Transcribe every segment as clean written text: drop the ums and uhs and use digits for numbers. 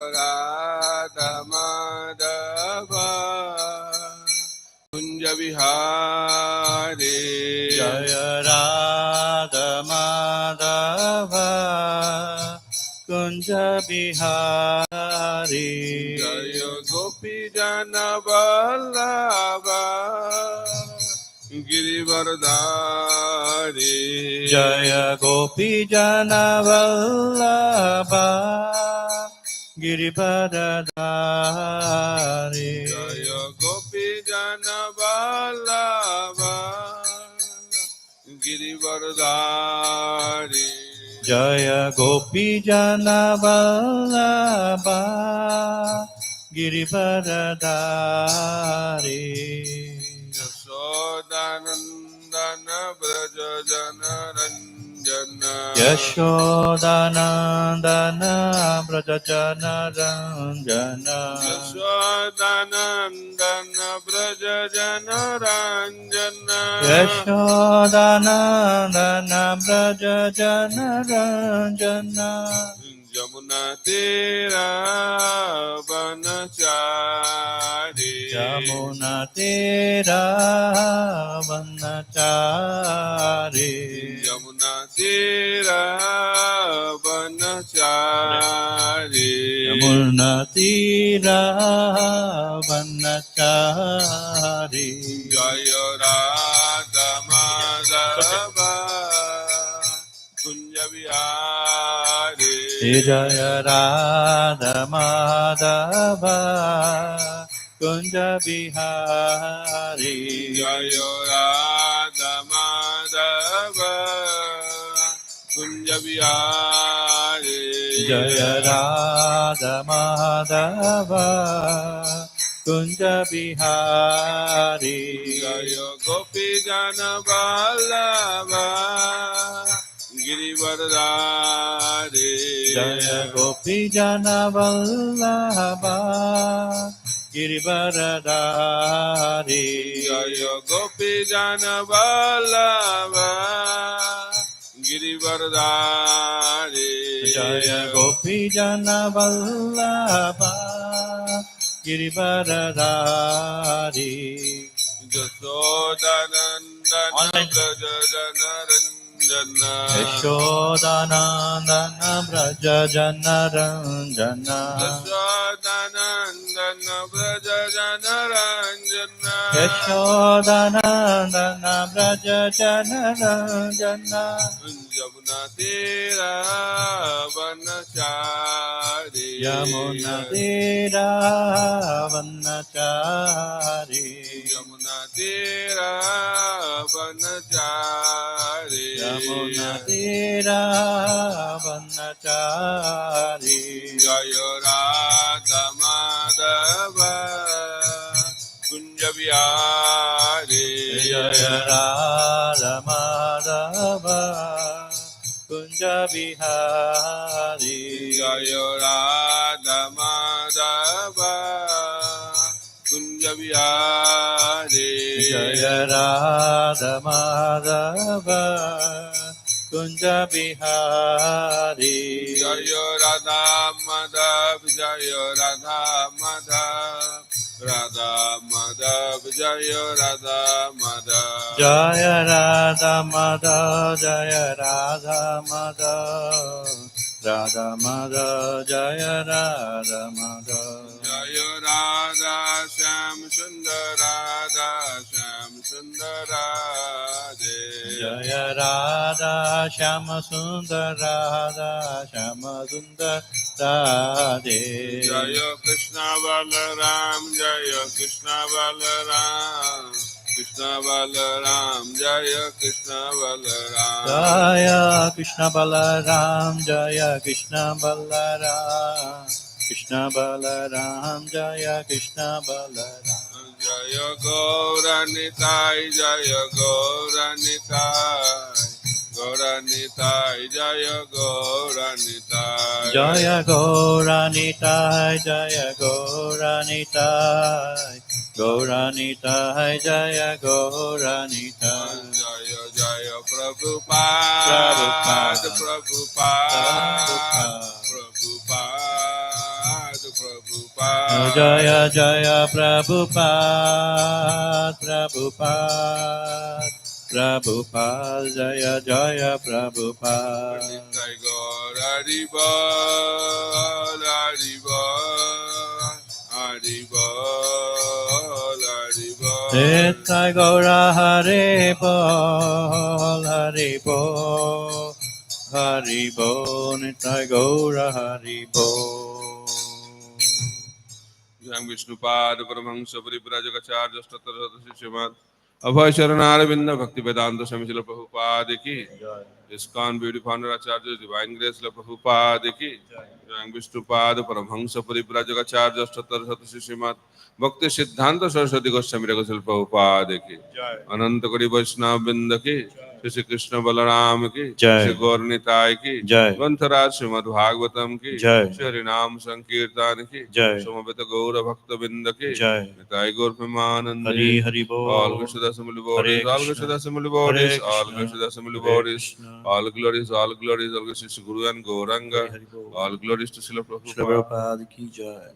Radha Madhava Kunja Vihari Jaya Radha Madhava Kunja Bihari Jaya Gopi Jana Vallabha Girivardhari Jaya Gopi Jana Vallabha Girivardhari Jaya Gopi Jana Vallabha Girivardhari Jaya Gopi Jana Vallabha Girivardhari Yashodanandana Braja Jana Ranjana Yashodanandana Braja Jana Ranjana Yashodanandana Braja Jana Ranjana Yashodanandana Braja Jana Ranjana Jamuna Tera Vanachari Yamuna Tera Vanachari Jamuna Tera Vanachari Yamuna Tera Vanachari Jaya Radha Madhava Kunja Vihari Jaya Radha Madhava Kunja Bihari Jaya Radha Madhava Kunja Vihari Jaya Radha Madhava Kunja Bihari Jaya Gopi Jana Vallabha Girivardhari Jaya Gopi Jana Vallabha Girivardhari Jaya Gopi Jana Vallabha Girivardhari Jaya Gopi Jana Vallabha Girivardhari Jashodanandana Online. Braja Jana Ranjana Yashodanandana Braja Jana Ranjana Jashodanandana Braja Jana Ranjana Yashodanandana Braja Jana Ranjana Jamuna Tera Vanachari Yamuna Tera Vanachari Jamuna Tera Vanachari Yamuna Tera Vanachari Jaya Radha Madhava Kunja Vihari Jaya Radha Madhava Kunja Bihari Jaya Radha Madhava Kunja Vihari Jaya Radha Madhava Kunja Bihari Jaya Radha Madhav Jaya Radha Madhav Radha Madhav Jaya Radha Madhav Jaya Radha Madhav Jaya Radha Madhav Radha Madhav Jaya Radha Madhav Jaya Radha Shyam Sundar Radha Shyam Sundar Radhe Jaya Radha Shyama Sundar Radha Shyama Sundar Radhe Jaya Krishna Balaram Jaya Krishna Balaram Krishna Balaram Jaya Krishna Balaram Jaya Krishna Balaram Jaya Krishna Balaram Krishna Balaram Jaya Krishna Balaram Jaya Gauranitai Jaya Gauranitai Gauranitai Jaya Gauranitai Jaya Gauranitai Jaya Gauranitai Gauranitai Jaya Gauranitai Jaya Jaya Prabhupada Prabhupada Prabhupada Prabhupada. Jaya Jaya Prabhupada, Prabhupada, Prabhupada, Jaya Jaya Prabhupada. Nitai Gaur Haribol, Haribol, Haribol, Haribol. Nitai Gaura Haribol, Haribol, Haribol, Nitai Gaura Haribol. Jai Vishnupad Paramahamsa Parivrajagacharya Stattarasati Srimad Abhay Sharanaravinda Bhakti Vedanta Swami Srila Prabhupada ki ISKCON Beauty Founder Acharya Divine Grace Srila Prabhupada ki Jai Vishnupad Paramahamsa Parivrajagacharya Stattarasati Srimad Bhakti Siddhanta Saraswati Goswami Srila Prabhupada ki Ananta Kori Vaishnava Vrinda ki Shri Krishna Balaram ki Shri Gaur Nitai ki Grantharaj Srimad Bhagavatam ki Shri Naam Sankirtan ki Samaveta Gaura Bhakta Vrinda ki Nitai Gaur Premanande Hari Hari Bol. All Krishnadas Amuli Bodies, all Krishnadas Amuli Bodies, all Krishnadas Amuli Bodies, all glories, all glories, all glories to Guru and Gauranga, all glories to Srila Prabhupada ki jai.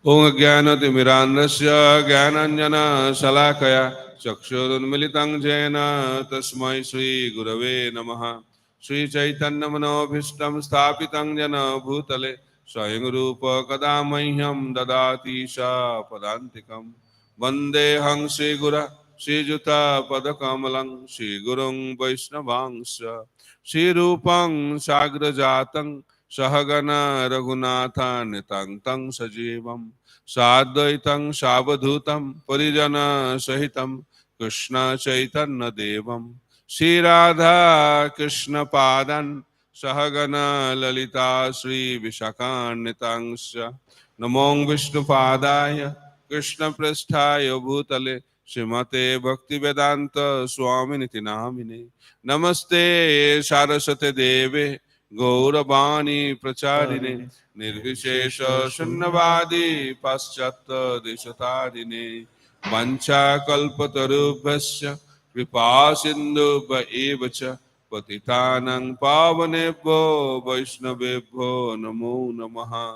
Om Jnanatimirandasya Jnananjana Salakaya Chakshurunmilitam Jena Tasmai Sri Gurave Namaha Sri Chaitanya Manobhishtam Sthapitam Jena Bhutale Swayam Rupa Kadamahyam Dadati Sha Padantikam Vandeham Sri Gura Sri Juta Padakamalang Sri Gurung Vaishnavangsha Sri Rupang Sagrajatam Sahagana Raghunatha Nitang Tang Sajivam Sadvaitam Shabadhutam Parijana Sahitam Krishna Chaitanya Devam Sri Radha Krishna Padan Sahagana Lalita Sri Vishakanitanksha Namong Vishnu Padaya Krishna Prasthaya Bhutale Srimate Bhakti Vedanta Swami Niti Namine Namaste Saraswate Deve Gauravani Pracharine Nirvishesha Shunnavadi Paschatya Deshatarine Vancha Kalpatarubhasya Kripa Sindhubha Evacha Patitanang Pavanebho Vaishnavebho Namo Namaha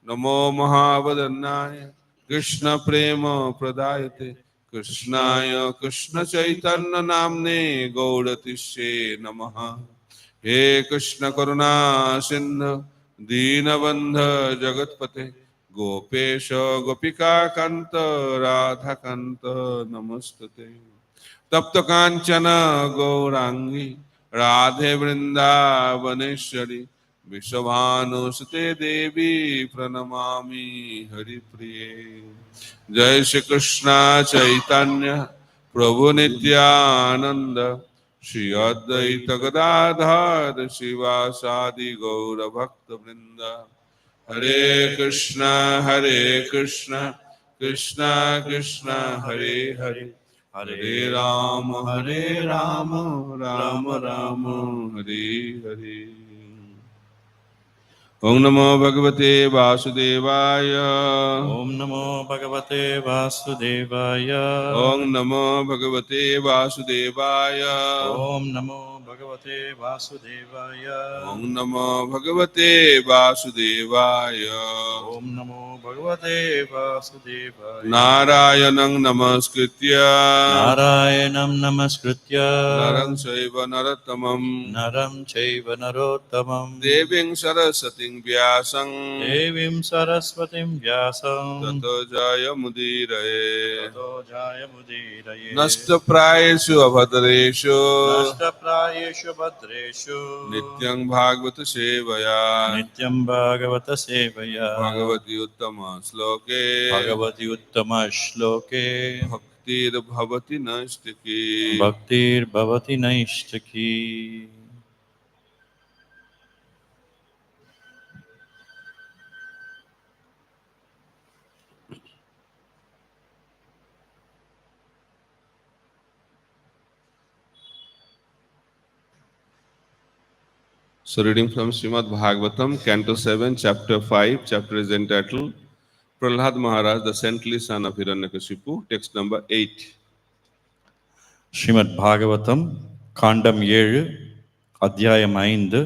Namo Mahavadannaya Krishna Prema Pradayate Krishnaya Krishna Chaitanya Namne Gaudatishe Namaha He Krishna Karuna Sindhu Deenabandha Jagatpate Gopesha Gopika Kanta Radha Kanta Namastate Tapta Kanchana Gaurangi Radhe Vrindavaneshwari Vishabhanusate Devi Pranamami Hari Priye Jai Shri Krishna Chaitanya Prabhu Nityananda Shri Advaita Gadadhar Shivasadi Gaura Bhakta Vrinda Hare Krishna Krishna Krishna Hare Hare Hare Rama Rama Rama Hare Hare Om Namo Bhagavate Vasudevaya Om Namo Bhagavate Vasudevaya. Om Namo Bhagavate Vasudevaya Om Namo Bhagavate Vasudevaya. Om Namo Bhagavate Vasudevaya Om Namo Bhagavate Vasudevaya. Narayanang Namaskritya Narayanam Namaskritya Narang Chaiva Narottamam Naram Chaiva Narottamam Deving Sarasating Vyasang Devim Saraswatim Vyasam Tato Jaya Mudiraye Tato Jaya Mudiraye Nasta Prayeshu Abhadreshu Nashtaprayeshu Bhadreshu Nityang Bhagavata Sevaya Nityam Bhagavata Sevaya Bhagavati Uttama Sloke Bhagavati Uttama Shloke Bhaktir Bhavati Nashtaki Bhaktir Bhavati Naishtaki. So reading from Srimad Bhagavatam, Canto 7, Chapter 5, chapter is entitled Prahlad Maharaj, the saintly son of Hiranyakashipu, text number 8. Srimad Bhagavatam காண்டம் 7 அத்தியாயம் 5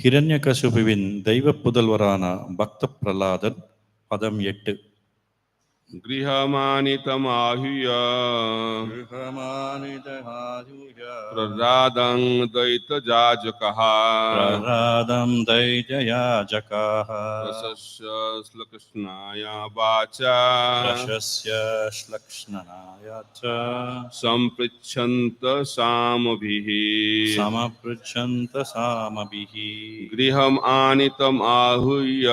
ஹிரண்யகசிபுவின் தெய்வ புதல்வரான பக்த பிரலாதன். பதம் 8. गृहमानितमाहुय प्रह्लादं दैत्यजाजकः பிரஹ்லாதம் தைஜயாஜகாः प्रशस्य श्रीकृष्णाय वाचा பிரசஸ்ய ஸ்லக்ஷ்ணனாய ச सम्पृच्छन्त सामभिः சமப்ருச்சந்த சாமபிः गृहम् आनीतम् आहूय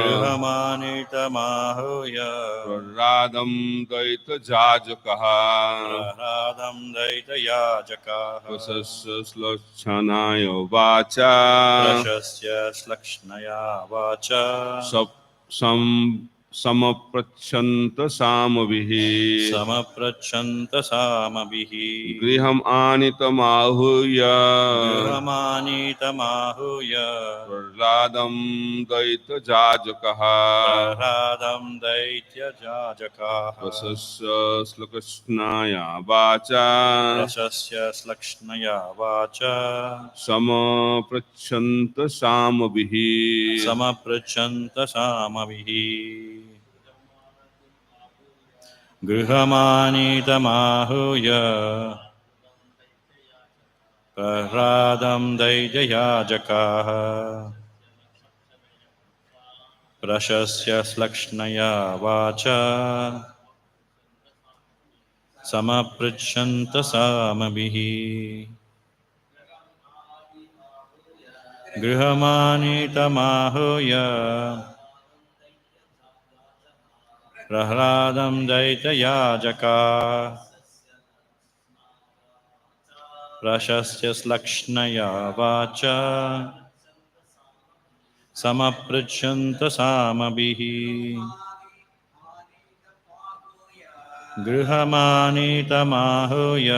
கிருஹமானிதமாஹூய प्रह्लादं दैत्यजाजकः பிரஹ்லாதம் தைஜயாஜகாः प्रशस्य श्लक्षणाय वाचा பிரசஸ்ய ஸ்லக்ஷ்ணயா வாச समप्रच्छन्त सामभिः சமப்ரச்சந்த சாமபிः गृहम् आनीतमाहूय கிருஹமானிதமாஹூய प्रह्लादं दैत्यजाजकः பிரஹ்லாதம் தைத்யஜாஜகாः प्रशस्य श्रीकृष्णाय वाचा பிரசஸ்ய ஸ்லக்ஷ்ணயா வாச समप्रच्छन्त सामभिः சமப்ரச்சந்த சாமபிः கிருஹமானிதமாஹூய பிரஹ்லாதம் தைஜயாஜகாः பிரசஸ்ய ஸ்லக்ஷ்ணயா வாச சமப்ருச்சந்த சாமபிः கிருஹமானிதமாஹூய பிரஹ்லாதம் தைத்யயாஜகாः பிரசஸ்ய ஸ்லக்ஷ்ணயா வாச சமப்ருச்சந்த சாமபிः கிருஹமானிதமாஹூய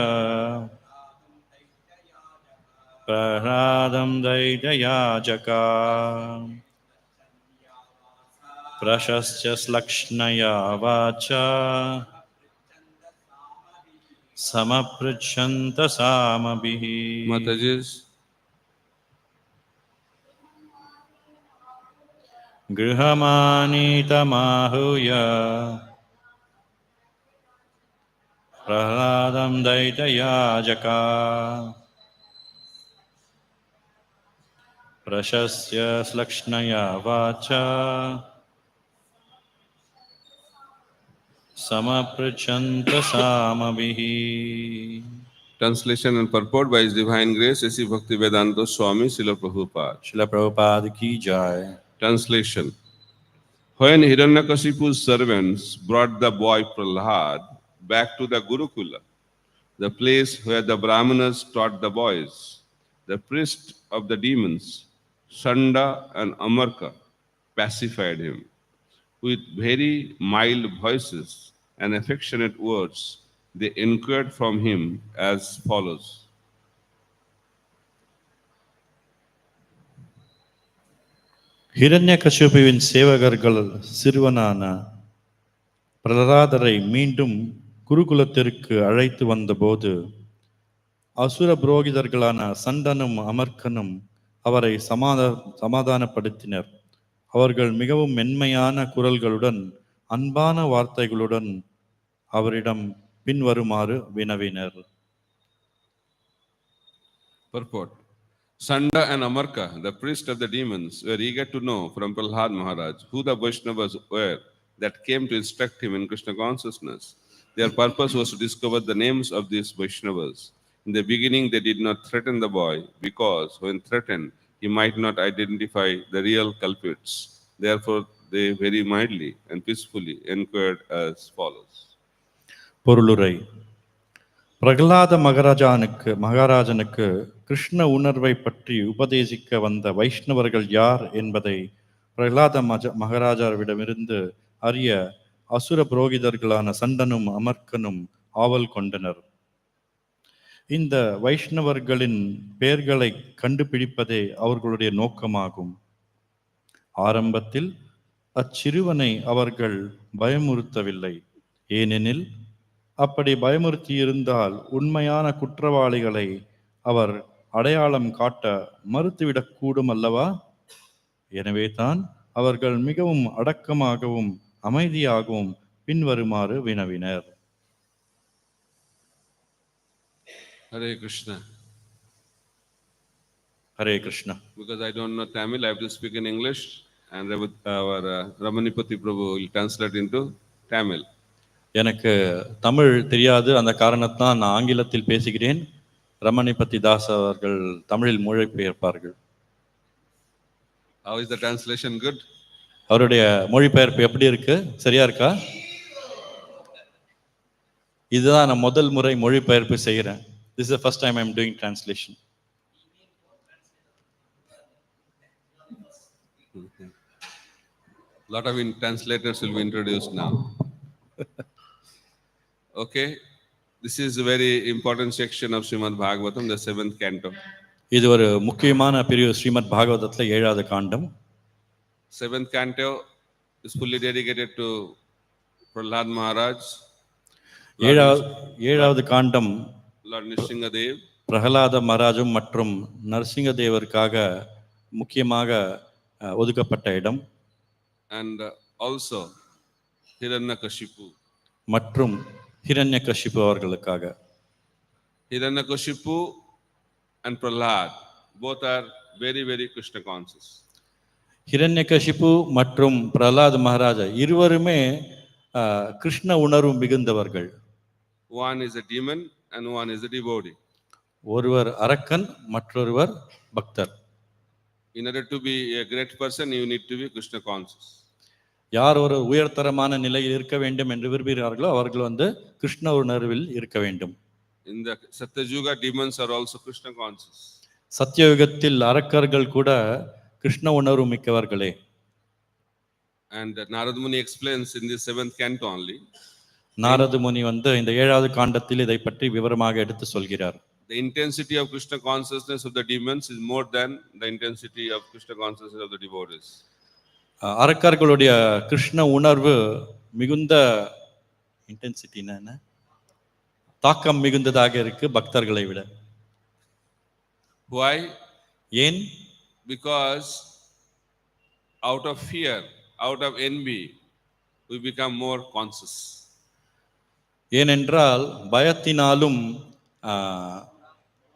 பிரஹ்லாதம் தைத்யயாஜகாः பிரசஸ்ய ஸ்லக்ஷ்ணயா வாச சமப்ருச்சந்த சாமபிः Mataji's கிருஹமானிதமாஹூய பிரஹ்லாதம் தைத்யயாஜகாः பிரசஸ்ய ஸ்லக்ஷ்ணயா வாச சமப்ருச்சந்த சாமபிः translation and purport by His Divine Grace, A.C. Bhaktivedanta Swami Srila Prabhupada. Srila Prabhupada की जय. Translation. When Hiranyakashipu's servants brought the boy Prahlad back to the Gurukula, the place where the Brahmanas taught the boys, the priest of the demons, Shanda and Amarka, pacified him. With very mild voices and affectionate words, they inquired from him as follows. ஹிரண்யகசிபுவின் சேவகர்கள் சிறுவனான பிரஹ்லாதரை மீண்டும் குருகுலத்திற்கு அழைத்து வந்தபோது அசுர புரோகிதர்களான சண்டனும் அமர்க்கனும் அவரை சமாதானப்படுத்தினர். அவர்கள் மிகவும் மென்மையான குரல்களுடன் அன்பான வார்த்தைகளுடன் அவரிடம் பின்வருமாறு வினவினர். Purport. Sanda and Amarka, the priest of the demons, were eager to know from Prahlad Maharaj who the Vaishnavas were that came to instruct him in Krishna consciousness. Their purpose was to discover the names of these Vaishnavas. In the beginning, they did not threaten the boy because, when threatened, he might not identify the real culprits. Therefore, they very mildly and peacefully inquired as follows. பொருளுரை. Prahlada மகாராஜனுக்கு Krishna உணர்வை பற்றி உபதேசிக்க வந்த வைஷ்ணவர்கள் யார் என்பதை பிரகலாத மகாராஜாவிடமிருந்து அறிய அசுர புரோகிதர்களான சண்டனும் அமர்க்கனும் ஆவல் கொண்டனர். இந்த வைஷ்ணவர்களின் பெயர்களை கண்டுபிடிப்பதே அவர்களுடைய நோக்கமாகும். ஆரம்பத்தில் அச்சிறுவனை அவர்கள் பயமுறுத்தவில்லை. ஏனெனில் அப்படி பயமுறுத்தியிருந்தால் உண்மையான குற்றவாளிகளை அவர் அடையாளம் காட்ட மறுத்துவிடக்கூடும் அல்லவா? எனவே தான் அவர்கள் மிகவும் அடக்கமாகவும் அமைதியாகவும் பின்வருமாறு வினவினர். Hare Krishna. Hare Krishna. Because I don't know Tamil, I have to speak in English, and our Ramanipati Prabhu will translate into Tamil. எனக்கு தமிழ் தெரியாது, அந்த காரணத்தான் நான் ஆங்கிலத்தில் பேசுகிறேன். ரமணிபதி தாஸ் அவர்கள் தமிழில் மொழிபெயர்ப்பார்கள். How is the translation? Good? அவருடைய மொழிபெயர்ப்பு எப்படி இருக்கு? சரியா இருக்கா? இதுதான் நான் முதல் முறை மொழிபெயர்ப்பு செய்கிறேன். This is the first time I am doing translation. Lot of translators will be introduced now. Okay, this is a very important section of Srimad Bhagavatam, the 7th canto. இது ஒரு முக்கியமான பிரிவு ஸ்ரீமத் பாகவதத்துல 7வது காண்டம். 7th canto is fully dedicated to Prahlad Maharaj. 7வது காண்டம் Lord Nrsingadev, Prahlada மகாராஜும் மற்றும் நரசிங்கதேவருக்காக முக்கியமாக ஒதுக்கப்பட்ட இடம். and also Hiranyakashipu. மற்றும் ஹிரண்யகசிபு அவர்களுக்காக. Hiranyakashipu and Prahlad both are very, very Krishna conscious. Hiranyakashipu மற்றும் பிரகலாத் மகாராஜா இருவருமே கிருஷ்ண உணர்வு மிகுந்தவர்கள். One is a demon and one is a devotee. ஒருவர் அரக்கன், மற்றொருவர் பக்தர். In order to be a great person, you need to be Krishna conscious. யார் ஒரு உயர்தரமான நிலையில் இருக்க வேண்டும் என்று விரும்புகிறார்களோ அவர்கள் கிருஷ்ண உணர்வில் இருக்க வேண்டும். In the Satyuga, demons are also Krishna conscious. சத்யயுகத்தில் அரக்கர்கள் கூட கிருஷ்ண உணர்வு மிக்கவர்களே. And Narad Muni explains in the 7th canto only. Narada முனி இந்த 7வது காண்டத்தில் இதை பற்றி விவரமாக எடுத்து சொல்கிறார். The intensity of Krishna consciousness of the demons is more than the intensity of Krishna consciousness of the devotees. அரக்கர்களுடைய Krishna உணர்வு மிகுந்த இன்டென்சிட்டினா என்ன, தாக்கம் மிகுந்ததாக இருக்கு பக்தர்களை விட. Why? ஏன்? Because out of fear, out of envy, we become more conscious. ஏனென்றால் பயத்தினாலும்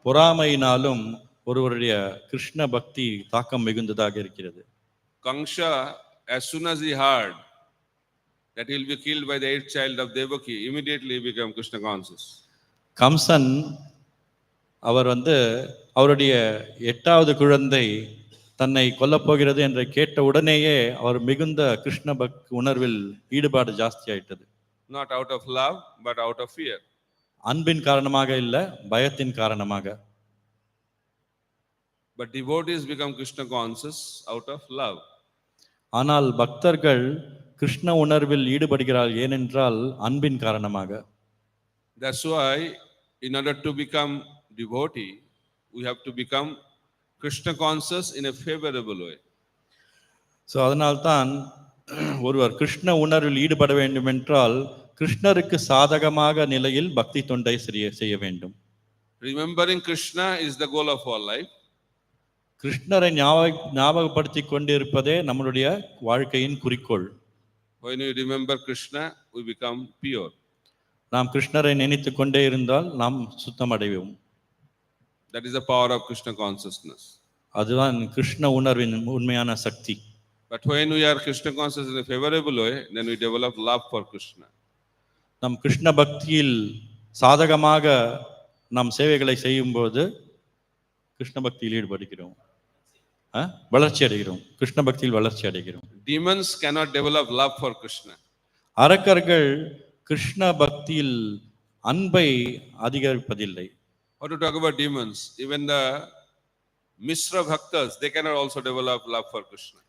பொறாமையினாலும் ஒருவருடைய கிருஷ்ண பக்தி தாக்கம் மிகுந்ததாக இருக்கிறது. Kamsa, as soon as he heard that he will be killed by the 8th child of Devaki, immediately he became Krishna conscious. Kamsan அவர் அவருடைய 8வது குழந்தை தன்னை கொல்லப்போகிறது என்று கேட்ட உடனேயே அவர் மிகுந்த கிருஷ்ண பக்தி உணர்வில் ஈடுபாடு ஜாஸ்தி ஆயிட்டது. Not out of love, but out of fear. அன்பின் காரணமாக இல்ல, பயத்தின் காரணமாக. But devotees become Krishna conscious out of love. ஆனால் பக்தர்கள் கிருஷ்ண உணர்வில் ஈடுபடுகிறார்கள் ஏனென்றால் அன்பின் காரணமாக. That's why in order to become devotee, we have to become Krishna conscious in a favorable way. So அதனால்தான் ஒருவர் கிருஷ்ண உணர்வில் ஈடுபட வேண்டும் என்றால் கிருஷ்ணருக்கு சாதகமாக நிலையில் பக்தி தொண்டை செய்ய வேண்டும். Remembering Krishna is the goal of our life. கிருஷ்ணரை ஞாபகப்படுத்தி கொண்டிருப்பதே நம்மளுடைய வாழ்க்கையின் குறிக்கோள். When we remember Krishna, we become pure. நாம் கிருஷ்ணரை நினைத்து கொண்டே இருந்தால் நாம் சுத்தம் அடைவோம். That is the power of Krishna consciousness. அதுதான் கிருஷ்ண உணர்வின் உண்மையான சக்தி. But when we are Krishna conscious in a favorable way, then we develop love for Krishna. நம் கிருஷ்ண பக்தியில் சாதகமாக நாம் சேவைகளை செய்யும்போது கிருஷ்ண பக்தியில் ஈடுபடுகிறோம், வளர்ச்சி அடைகிறோம், கிருஷ்ண பக்தியில் வளர்ச்சி அடைகிறோம். Demons cannot develop love for Krishna. அரக்கர்கள் கிருஷ்ண பக்தியில் அன்பை அதிகரிப்பதில்லை. How to talk about demons? Even the Mishra Bhaktas, they cannot also develop love for Krishna.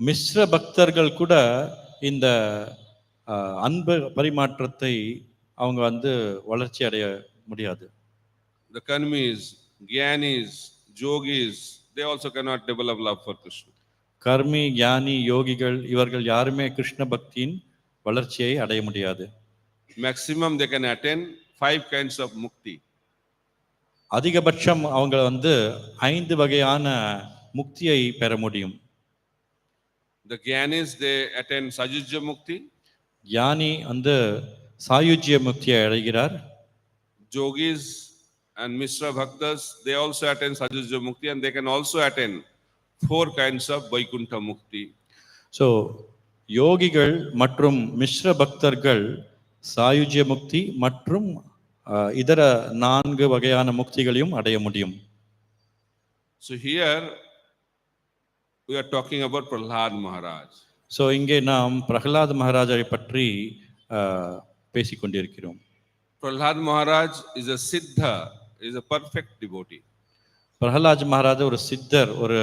மிஸ்ர பக்தர்கள் கூட இந்த அன்பு பரிமாற்றத்தை அவங்க வளர்ச்சி அடைய முடியாது. The Karmis, Gyanis, Yogis, they also cannot develop love for Krishna. Karmi, ஞானி, யோகிகள் இவர்கள் யாருமே கிருஷ்ண பக்தியின் வளர்ச்சியை அடைய முடியாது. Maximum they can attain 5 kinds of mukti. அதிகபட்சம் அவங்க வந்து 5 வகையான முக்தியை பெற முடியும். The Gyanis, they attain Sajujya Mukti. ஞானி வந்து சாயுஜ்ய முக்தியை அடைகிறார். Yogis and Mishra Bhaktas, they also attain Sajujya Mukti, and they can also attain 4 kinds of Vaikuntha Mukti. So யோகிகள் மற்றும் மிஸ்ர பக்தர்கள் சாயுஜ்ய முக்தி மற்றும் இதர 4 வகையான முக்திகளையும் அடைய முடியும். So here we are talking about Prahlad Maharaj. So இங்கே நாம் பிரகலாத் மகாராஜை பற்றி பேசிக்கொண்டிருக்கிறோம். Prahlad Maharaj is a Siddha, is a perfect devotee. Pralhad Maharaj ஒரு சித்தர், ஒரு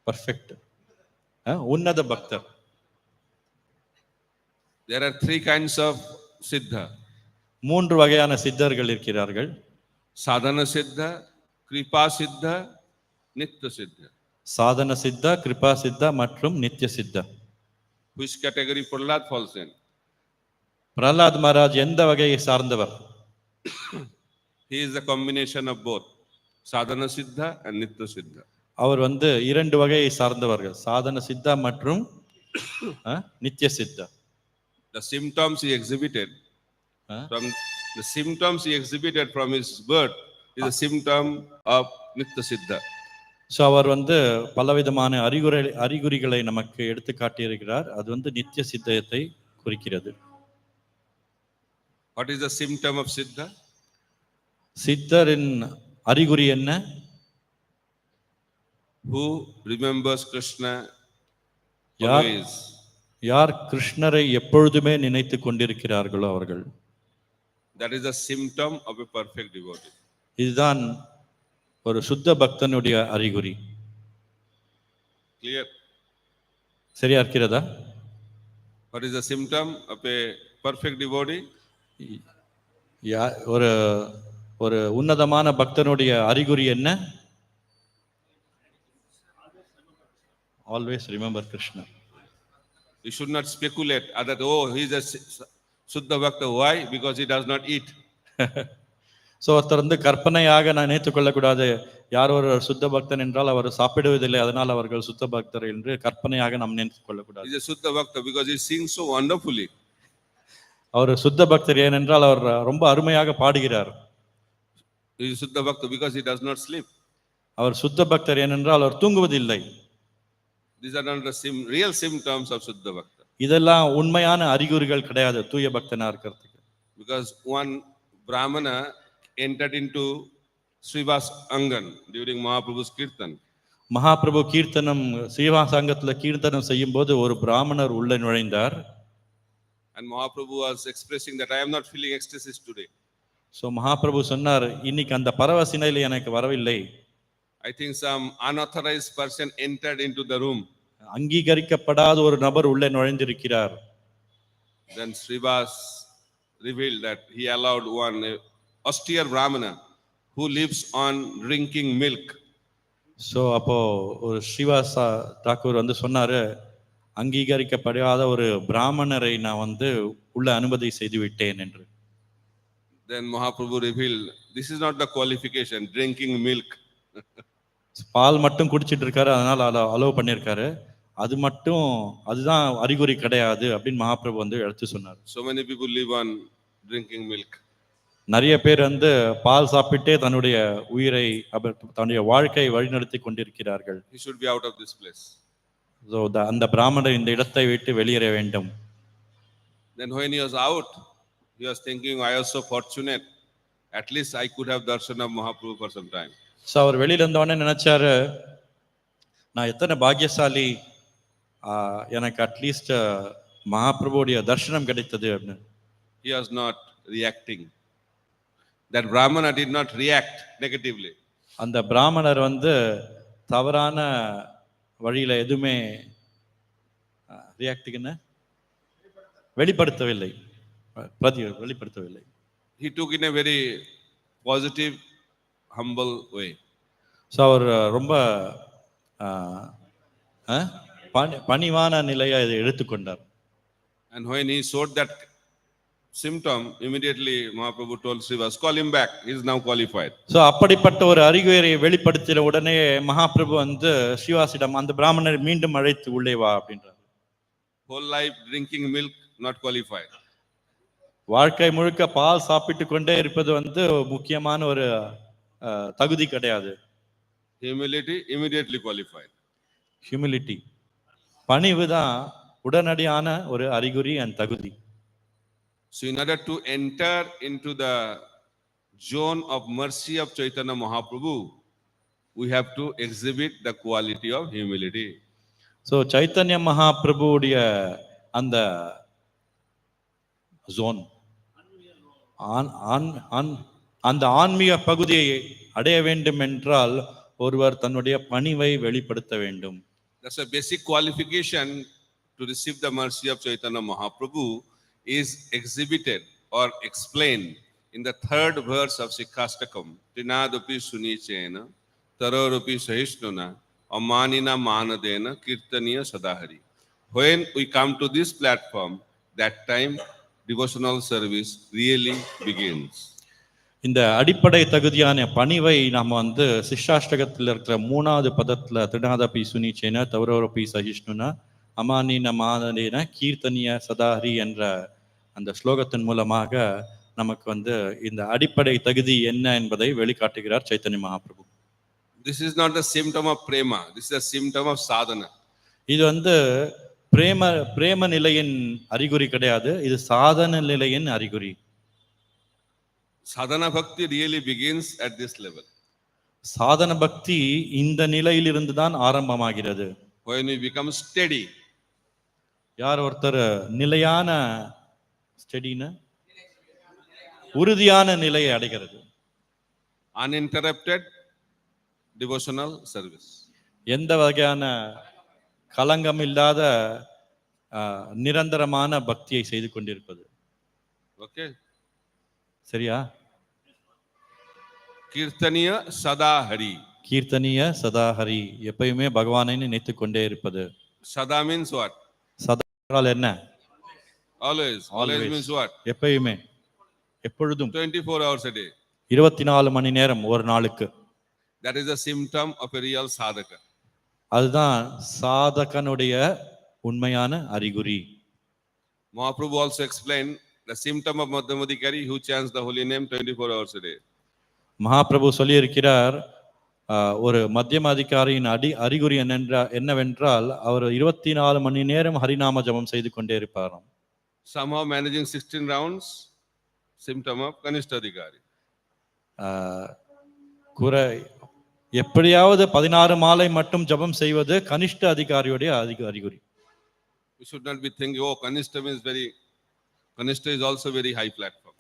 பர்ஃபெக்ட் உன்னத பக்தர். There are 3 kinds of Siddha. 3 வகையான சித்தர்கள் இருக்கிறார்கள். Sadhana Siddha, Kripa Siddha, Nitya Siddha. சாதன சித்தா, கிருபா சித்தா மற்றும் நித்திய Siddha. Which category Prahlad falls in? Pralhad Maharaj எந்த வகையை சார்ந்தவர்? He is a combination of both, Sadhana Siddha and Nitya Siddha. அவர் வந்து 2 வகையை சார்ந்தவர்கள், சாதன சித்தா மற்றும் நித்திய Siddha. The symptoms he exhibited from his birth is a symptom of Nitya Siddha. So அவர் வந்து பலவிதமான அறிகுறிகளை நமக்கு எடுத்து காட்டியிருக்கிறார். அது வந்து நித்திய சித்தத்தை குறிக்கிறது. What is the symptom of Siddha? சித்தரின் அறிகுறி என்ன? Who remembers Krishna யார் always. யார் கிருஷ்ணரை எப்பொழுதுமே நினைத்து கொண்டிருக்கிறார்களோ அவர்கள். That is a symptom of a perfect devotee. இதுதான் ஒரு சுத்த பக்தனுடைய அறிகுறி. Clear? சரியா இருக்கிறதா? What is the symptom of a perfect devotee? ஒரு ஒரு உன்னதமான பக்தனுடைய அறிகுறி என்ன? Always remember Krishna. You should not speculate that, oh, he is a Suddha Bhakta. Why? Because he does not eat. So ஒருத்தர் வந்து கற்பனையாக நான் நினைத்துக் கொள்ளக்கூடாது, யார் ஒரு சுத்த பக்தன் என்றால் அவர் சாப்பிடுவதில்லை, அதனால் அவர்கள் சுத்த பக்தர் என்று கற்பனையாக நாம் நினைத்துக் கொள்ளக்கூடாது. He is a Suddha Bhakta because he sings so wonderfully. அவர் சுத்த பக்தர் ஏனென்றால் அவர் ரொம்ப அருமையாக பாடுகிறார். He is Suddha Bhakta because he does not sleep. அவர் சுத்த பக்தர் ஏனென்றால் அவர் தூங்குவதில்லை. These are not the real symptoms of Suddha Bhakta. இதெல்லாம் உண்மையான அறிகுறிகள் கிடையாது தூய பக்தனா இருக்கிறதுக்கு. Because one Brahmana entered into Srivas Angan during Mahaprabhu's Kirtan. Mahaprabhu கீர்த்தனம் ஸ்ரீவாஸ் அங்கத்துல கீர்த்தனம் செய்யும் போது ஒரு பிராமணர் உள்ள நுழைந்தார். And Mahaprabhu was expressing that I am not feeling ecstasis today. So Mahaprabhu சொன்னார், இன்னைக்கு அந்த பரவச நிலை எனக்கு வரவில்லை. I think some unauthorized person entered into the room. அங்கீகரிக்கப்படாத ஒரு நபர் உள்ளே நுழைந்திருக்கிறார். Then Srivas revealed that he allowed one austere Brahmana who lives on drinking milk. So அப்போ ஒரு ஸ்ரீவாஸ் தாக்கூர் வந்து சொன்னாரு, அங்கீகரிக்கப்படாத ஒரு பிராமணரை நான் வந்து உள்ள அனுமதி செய்து விட்டேன் என்று. Then Mahaprabhu revealed, this is not the qualification, drinking milk. பால் மட்டும் குடிச்சிட்டு இருக்காரு, அதனால அலோவ் பண்ணியிருக்காரு, அதுதான் அறிகுறி கிடையாது அப்படின்னு மகாபிரபு வந்து எடுத்து சொன்னார். So many people live on drinking milk. நிறைய பேர் வந்து பால் சாப்பிட்டே தன்னுடைய உயிரை தன்னுடைய வாழ்க்கையை வழிநடத்தி கொண்டிருக்கிறார்கள். He should be out of this place. So அந்த பிராமணர் இந்த இடத்தை விட்டு வெளியேற வேண்டும். Then when he was out, he was thinking, I was so fortunate, at least I could have darshan of Mahaprabhu for some time. So அவர் வெளியில இருந்தவொடனே நினைச்சாரு, நான் எத்தனை பாக்கியசாலி, எனக்கு அட்லீஸ்ட் மகாபிரபுடைய தர்சனம் கிடைத்தது அப்படின்னு. He was not reacting. That Brahmana did not react negatively. அந்த பிராமணர் வந்து தவறான வழியில எதுவுமே ரியாக்டிங்னா வெளிப்படுத்தவில்லை. He took in a very positive, humble way. So அவர் ரொம்ப பணிவான நிலையை இதை எடுத்துக்கொண்டார். And when he showed that symptom, immediately Mahaprabhu told Srivas, call him back, he is now qualified. So அப்படிப்பட்ட ஒரு அறிகுறியை வெளிப்படுத்தின உடனே மகாபிரபு வந்து ஸ்ரீவாசிடம் அந்த பிராமணரை மீண்டும் அழைத்து உள்ளே வா அப்படின்றார். Whole life drinking milk, not qualified. வாழ்க்கை முழுக்க பால் சாப்பிட்டு கொண்டே இருப்பது வந்து முக்கியமான ஒரு தகுதி கிடையாது. Humility, immediately qualified. ஹியூமிலிட்டி, பணிவு தான் உடனடியான ஒரு அறிகுறி and தகுதி. So in order to enter into the zone of mercy of Chaitanya Mahaprabhu, we have to exhibit the quality of humility. So Chaitanya மகாபிரபுடைய அந்த ஜோன், அந்த ஆன்மீக பகுதியை அடைய வேண்டும் என்றால் ஒருவர் தன்னுடைய பணிவை வெளிப்படுத்த வேண்டும். That's a basic qualification to receive the mercy of Chaitanya Mahaprabhu is exhibited or explained in the third verse of Sikkastakam. Trinadopi sunichena, tarorupi sahishnuna, amanina manadena, kirtaniya sadahari. When we come to this platform, that time devotional service really begins. இந்த அடிப்படை தகுதியான பணிவை நாம் வந்து சிஷ்டாஷ்டகத்தில் இருக்கிற 3வது பதத்துல திருநாதபி சுனிச்சேன தவரோரபி சகிஷ்ணுனா அமானின மானேன கீர்த்தனிய சதாஹரி என்ற அந்த ஸ்லோகத்தின் மூலமாக நமக்கு வந்து இந்த அடிப்படை தகுதி என்ன என்பதை வெளிக்காட்டுகிறார் Chaitanya Mahaprabhu. This is not the symptom of prema, this is a symptom of sadhana. இது வந்து பிரேம நிலையின் அறிகுறி கிடையாது, இது சாதன நிலையின் அறிகுறி. Sadhana bhakti really begins at this level. சாதன பக்தி இந்த நிலையிலிருந்து தான் ஆரம்பமாகிறது. When we become steady, யார் ஒருத்தர் நிலையான ஸ்டெடினா உறுதியான நிலையை அடைகிறது. uninterrupted devotional service. எந்த வகையான கலங்கம் இல்லாத நிரந்தரமான பக்தியை செய்து கொண்டிருப்பது. Okay. சரியா? கீர்த்தனிய சதா ஹரி. கீர்த்தனிய சதா ஹரி, எப்பயுமே பகவானை நினைத்து கொண்டே இருப்பது. சதா means what? சதா என்றால் என்ன? Always. Always means what? எப்பயுமே, எப்பொழுதும், 24 hours a day. 24 மணி நேரம் ஒரு நாளுக்கு. That is a symptom of a real sadhaka. அதுதான் சாதகனுடைய உண்மையான அறிகுறி. Mahaprabhu also explained the symptom of Madhyamadikari who chants the holy name 24 hours a day. Mahaprabhu சொல்லியிருக்கிறார், ஒரு மத்தியம அதிகாரியின் அறிகுறி என்னவென்றால் அவர் 24 மணி நேரம் ஹரிநாம ஜபம் செய்து கொண்டே இருப்பாராம். Somehow managing 16 rounds, symptom of Kanishta Adhikari. எப்படியாவது 16 மாலை மட்டும் ஜபம் செய்வது கனிஷ்ட அதிகாரியுடைய அறிகுறி. We should not be thinking, oh, Kanishta is also very high platform.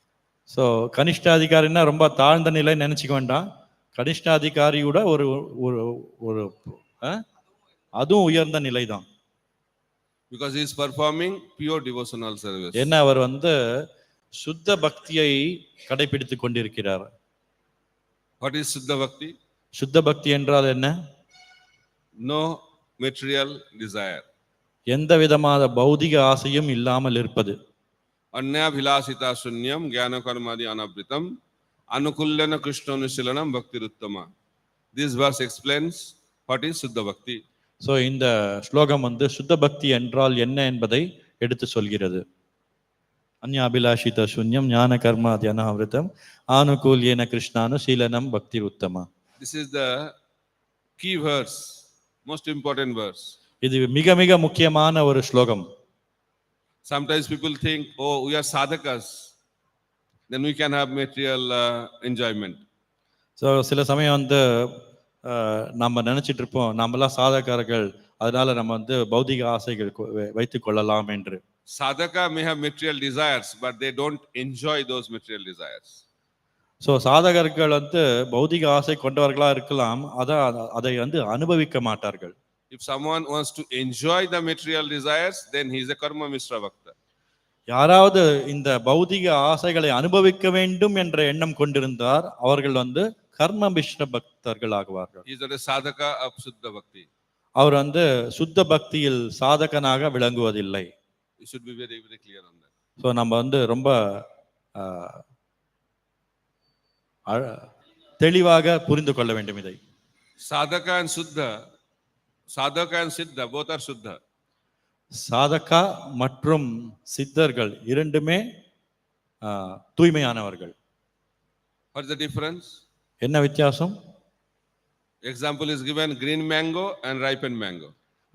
So கனிஷ்ட அதிகாரின்னா ரொம்ப தாழ்ந்த நிலை நினைச்சுக்க வேண்டாம். கனிஷ்ட அதிகாரியோட ஒரு ஒரு அதுவும் உயர்ந்த நிலை தான். Because he is performing pure devotional service. என்ன அவர் வந்து சுத்த பக்தியை கடைபிடித்துக் கொண்டிருக்கிறார். What is Suddha Bhakti? சுத்த பக்தி என்றால் என்ன? No material desire. எந்த விதமான பௌதிக ஆசையும் இல்லாமல் இருப்பது. Anyabhilasita sunyam jnana karmadi anabritam anukulyana krishna nusilanam bhaktiruttama. This verse explains what is Suddha Bhakti. So இந்த ஸ்லோகம் வந்து சுத்த பக்தி என்றால் என்ன என்பதை எடுத்து சொல்கிறது. அன்யாபிலாஷித சூன்யம் ஞான கர்மா தியானாவிரதம் ஆனுகூல்யேன கிருஷ்ணானு சீலனம் பக்தி உத்தமா. This is the key verse, most important verse. இது மிக மிக முக்கியமான ஒரு ஸ்லோகம். Sometimes people think, oh, we are sadhakas, then we can have material enjoyment. So சில சமயம் வந்து நம்ம நினைச்சிட்டு இருப்போம், நம்மளாம் சாதகர்கள், அதனால நம்ம வந்து பௌதிக ஆசைகள் வைத்துக் கொள்ளலாம் என்று. Sadhaka may have material desires, but they don't enjoy those material desires. So சாதகர்கள் வந்து பௌதிக ஆசை கொண்டவர்களா இருக்கலாம், அதை வந்து அனுபவிக்க மாட்டார்கள். If someone wants to enjoy the material desires, then he is a karma mishra bhakta. யாராவது இந்த பௌதிக ஆசைகளை அனுபவிக்க வேண்டும் என்ற எண்ணம் கொண்டிருந்தார், அவர்கள் வந்து கர்ம மிஸ்ர பக்தர்கள் ஆகுவார்கள். He is not a sadhaka of Suddha Bhakti. அவர் வந்து சுத்த பக்தியில் சாதகனாக விளங்குவதில்லை. You should be very, very clear on that. So நம்ம வந்து ரொம்ப ஆ, தெளிவாக புரிந்து கொள்ள வேண்டும் இதை. Sadhaka and Suddha, Sadhaka and Siddha, both are Suddha. சாதகா மற்றும் சித்தர்கள் இரண்டுமே தூய்மையானவர்கள். What's the difference? என்ன வித்தியாசம்? Example is given, green mango and ripened mango.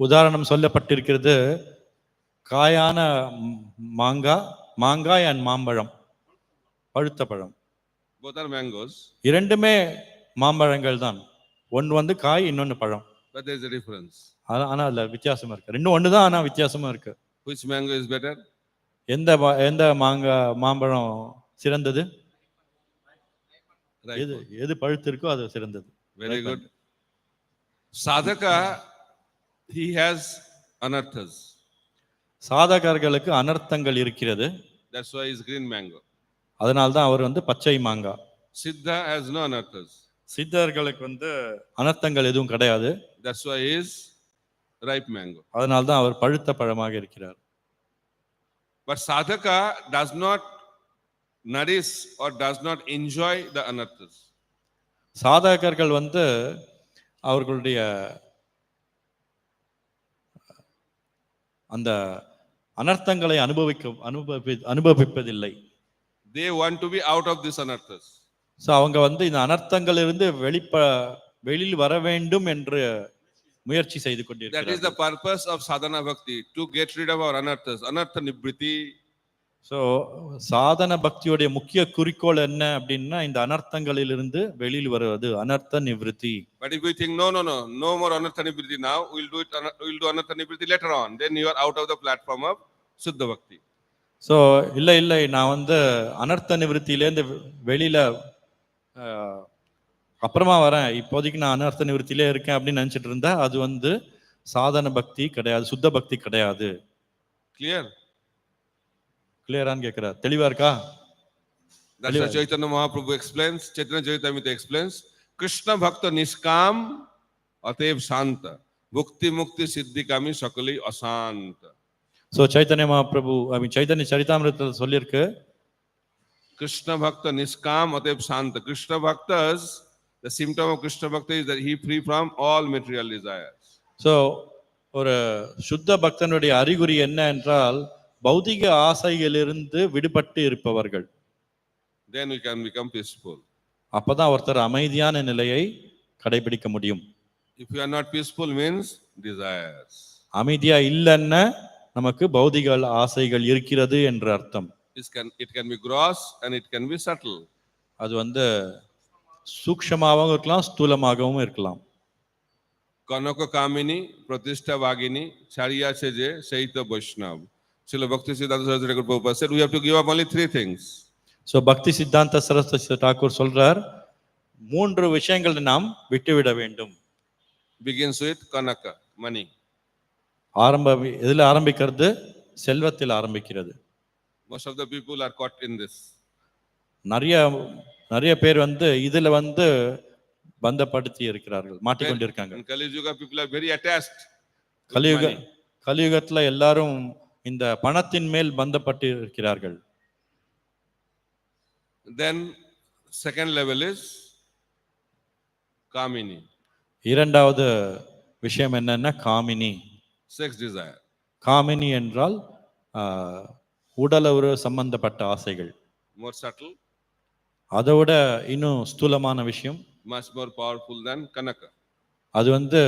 உதாரணம் சொல்லப்பட்டிருக்கிறது, காயான மாங்காய் அண்ட் மாம்பழம், பழுத்த பழம். Both are mangoes. இரண்டுமே மாம்பழங்கள் தான். ஒன்று வந்து காய், இன்னொன்று பழம். But there is a difference. ஆனா அதுல வித்தியாசம் இருக்கு. ரெண்டும் ஒன்று தான், ஆனா வித்தியாசமும் இருக்கு. Which mango is better? எந்த மாம்பழம் சிறந்தது? எது பழுத்து இருக்கோ அது சிறந்தது. Very good. Sadhaka, he has anarthas. சாதகர்களுக்கு அனர்த்தங்கள் இருக்கிறது. That's why he's green mango. அதனால தான் அவர் வந்து பச்சை மாங்காய். Siddha has no anarthas. சித்தர்களுக்கு வந்து அனர்த்தங்கள் எதுவும் கிடையாது. That's why he is ripe mango. அதனால தான் அவர் பழுத்த பழமாக இருக்கிறார். But sadhaka does not nourish or does not enjoy the anarthas. சாதகர்கள் வந்து அவர்களுடைய அந்த அனர்த்தங்களை அனுபவிப்பதில்லை. They want to be out of this anarthas. So அவங்க வந்து இந்த அனர்த்தங்களிலிருந்து வெளியில் வர வேண்டும் என்று முயற்சி செய்து That is கொண்டிருக்கிறார்கள். the purpose of sadhana bhakti, to get rid of our anarthas, anartha nibriti. So சாதன பக்தியுடைய முக்கிய குறிக்கோள் என்ன அப்படின்னா இந்த அனர்த்தங்களிலிருந்து வெளியில் வருவது, அனர்த்த நிவிருத்தி. But if we think no more anartha nibriti now, we'll do anartha nibriti later on, then you are out of the platform of Suddha Bhakti. So இல்லை நான் வந்து அனர்த்த நிவிருத்தியிலேருந்து வெளியில அப்புறமா வரேன், இப்போதைக்கு நான் அனர்த்த நிவிருத்தியிலே இருக்கேன் அப்படின்னு நினைச்சிட்டு இருந்தா அது வந்து சாதன பக்தி கிடையாது, சுத்த பக்தி கிடையாது. கிளியரான்னு கேட்கிறார். தெளிவா இருக்கா? That's why Chaitanya Mahaprabhu explains, Chaitanya Charitamrita explains, Krishna Bhakta Niskam Atev Santa, Bhukti Mukti Siddhi Kami Sakali Asanta. So Chaitanya Mahaprabhu Chaitanya சரிதாமிரத்தில் சொல்லியிருக்கு, Krishna Bhakta Niskam Atev Santa. Krishna Bhaktas, the symptom of Krishna Bhakta is that he free from all material desires. So ஒரு சுத்த பக்தனுடைய அறிகுறி என்ன என்றால் பௌதிக ஆசைகளிலிருந்து விடுபட்டு இருப்பவர்கள். Then we can become peaceful. அப்பதான் ஒருத்தர் அமைதியான நிலையை கடைபிடிக்க முடியும். If you are not peaceful means desires. அமைதியா இல்லைன்னா நமக்கு பௌதிக ஆசைகள் இருக்கிறது என்று அர்த்தம். It can be gross and it can be subtle. அது வந்து சூக்ஷ்மமாகவும் இருக்கலாம், ஸ்தூலமாகவும் இருக்கலாம். Kanaka Kamini, Pratishtha Vagini, Chariya Cheje, Saita Vaishnav. Srila Bhakti Siddhanta Saraswati Thakur Prabhupada said we have to give up only 3 things. So பக்தி சித்தாந்த சரஸ்வதி தாக்கூர் சொல்றார், 3 விஷயங்களை நாம் விட்டுவிட வேண்டும். Begins with Kanaka, money. எதுல ஆரம்பிக்கிறது? செல்வத்தில் ஆரம்பிக்கிறது. Most of the people are caught in this. நிறைய பேர் வந்து இதுல வந்து பந்தப்படுத்தி இருக்கிறார்கள், மாட்டிக்கொண்டிருக்காங்க. Kali Yuga people are very attached. கலியுகத்துல எல்லாரும் இந்த பணத்தின் மேல் பந்தப்பட்டு இருக்கிறார்கள். Then second level is Kamini. இரண்டாவது விஷயம் என்னன்னா காமினி, sex desire. காமினி என்றால் உடலுறவு சம்பந்தப்பட்ட ஆசைகள். More subtle. அதோட இன்னும் ஸ்தூலமான விஷயம், much more powerful than Kanaka. அது வந்து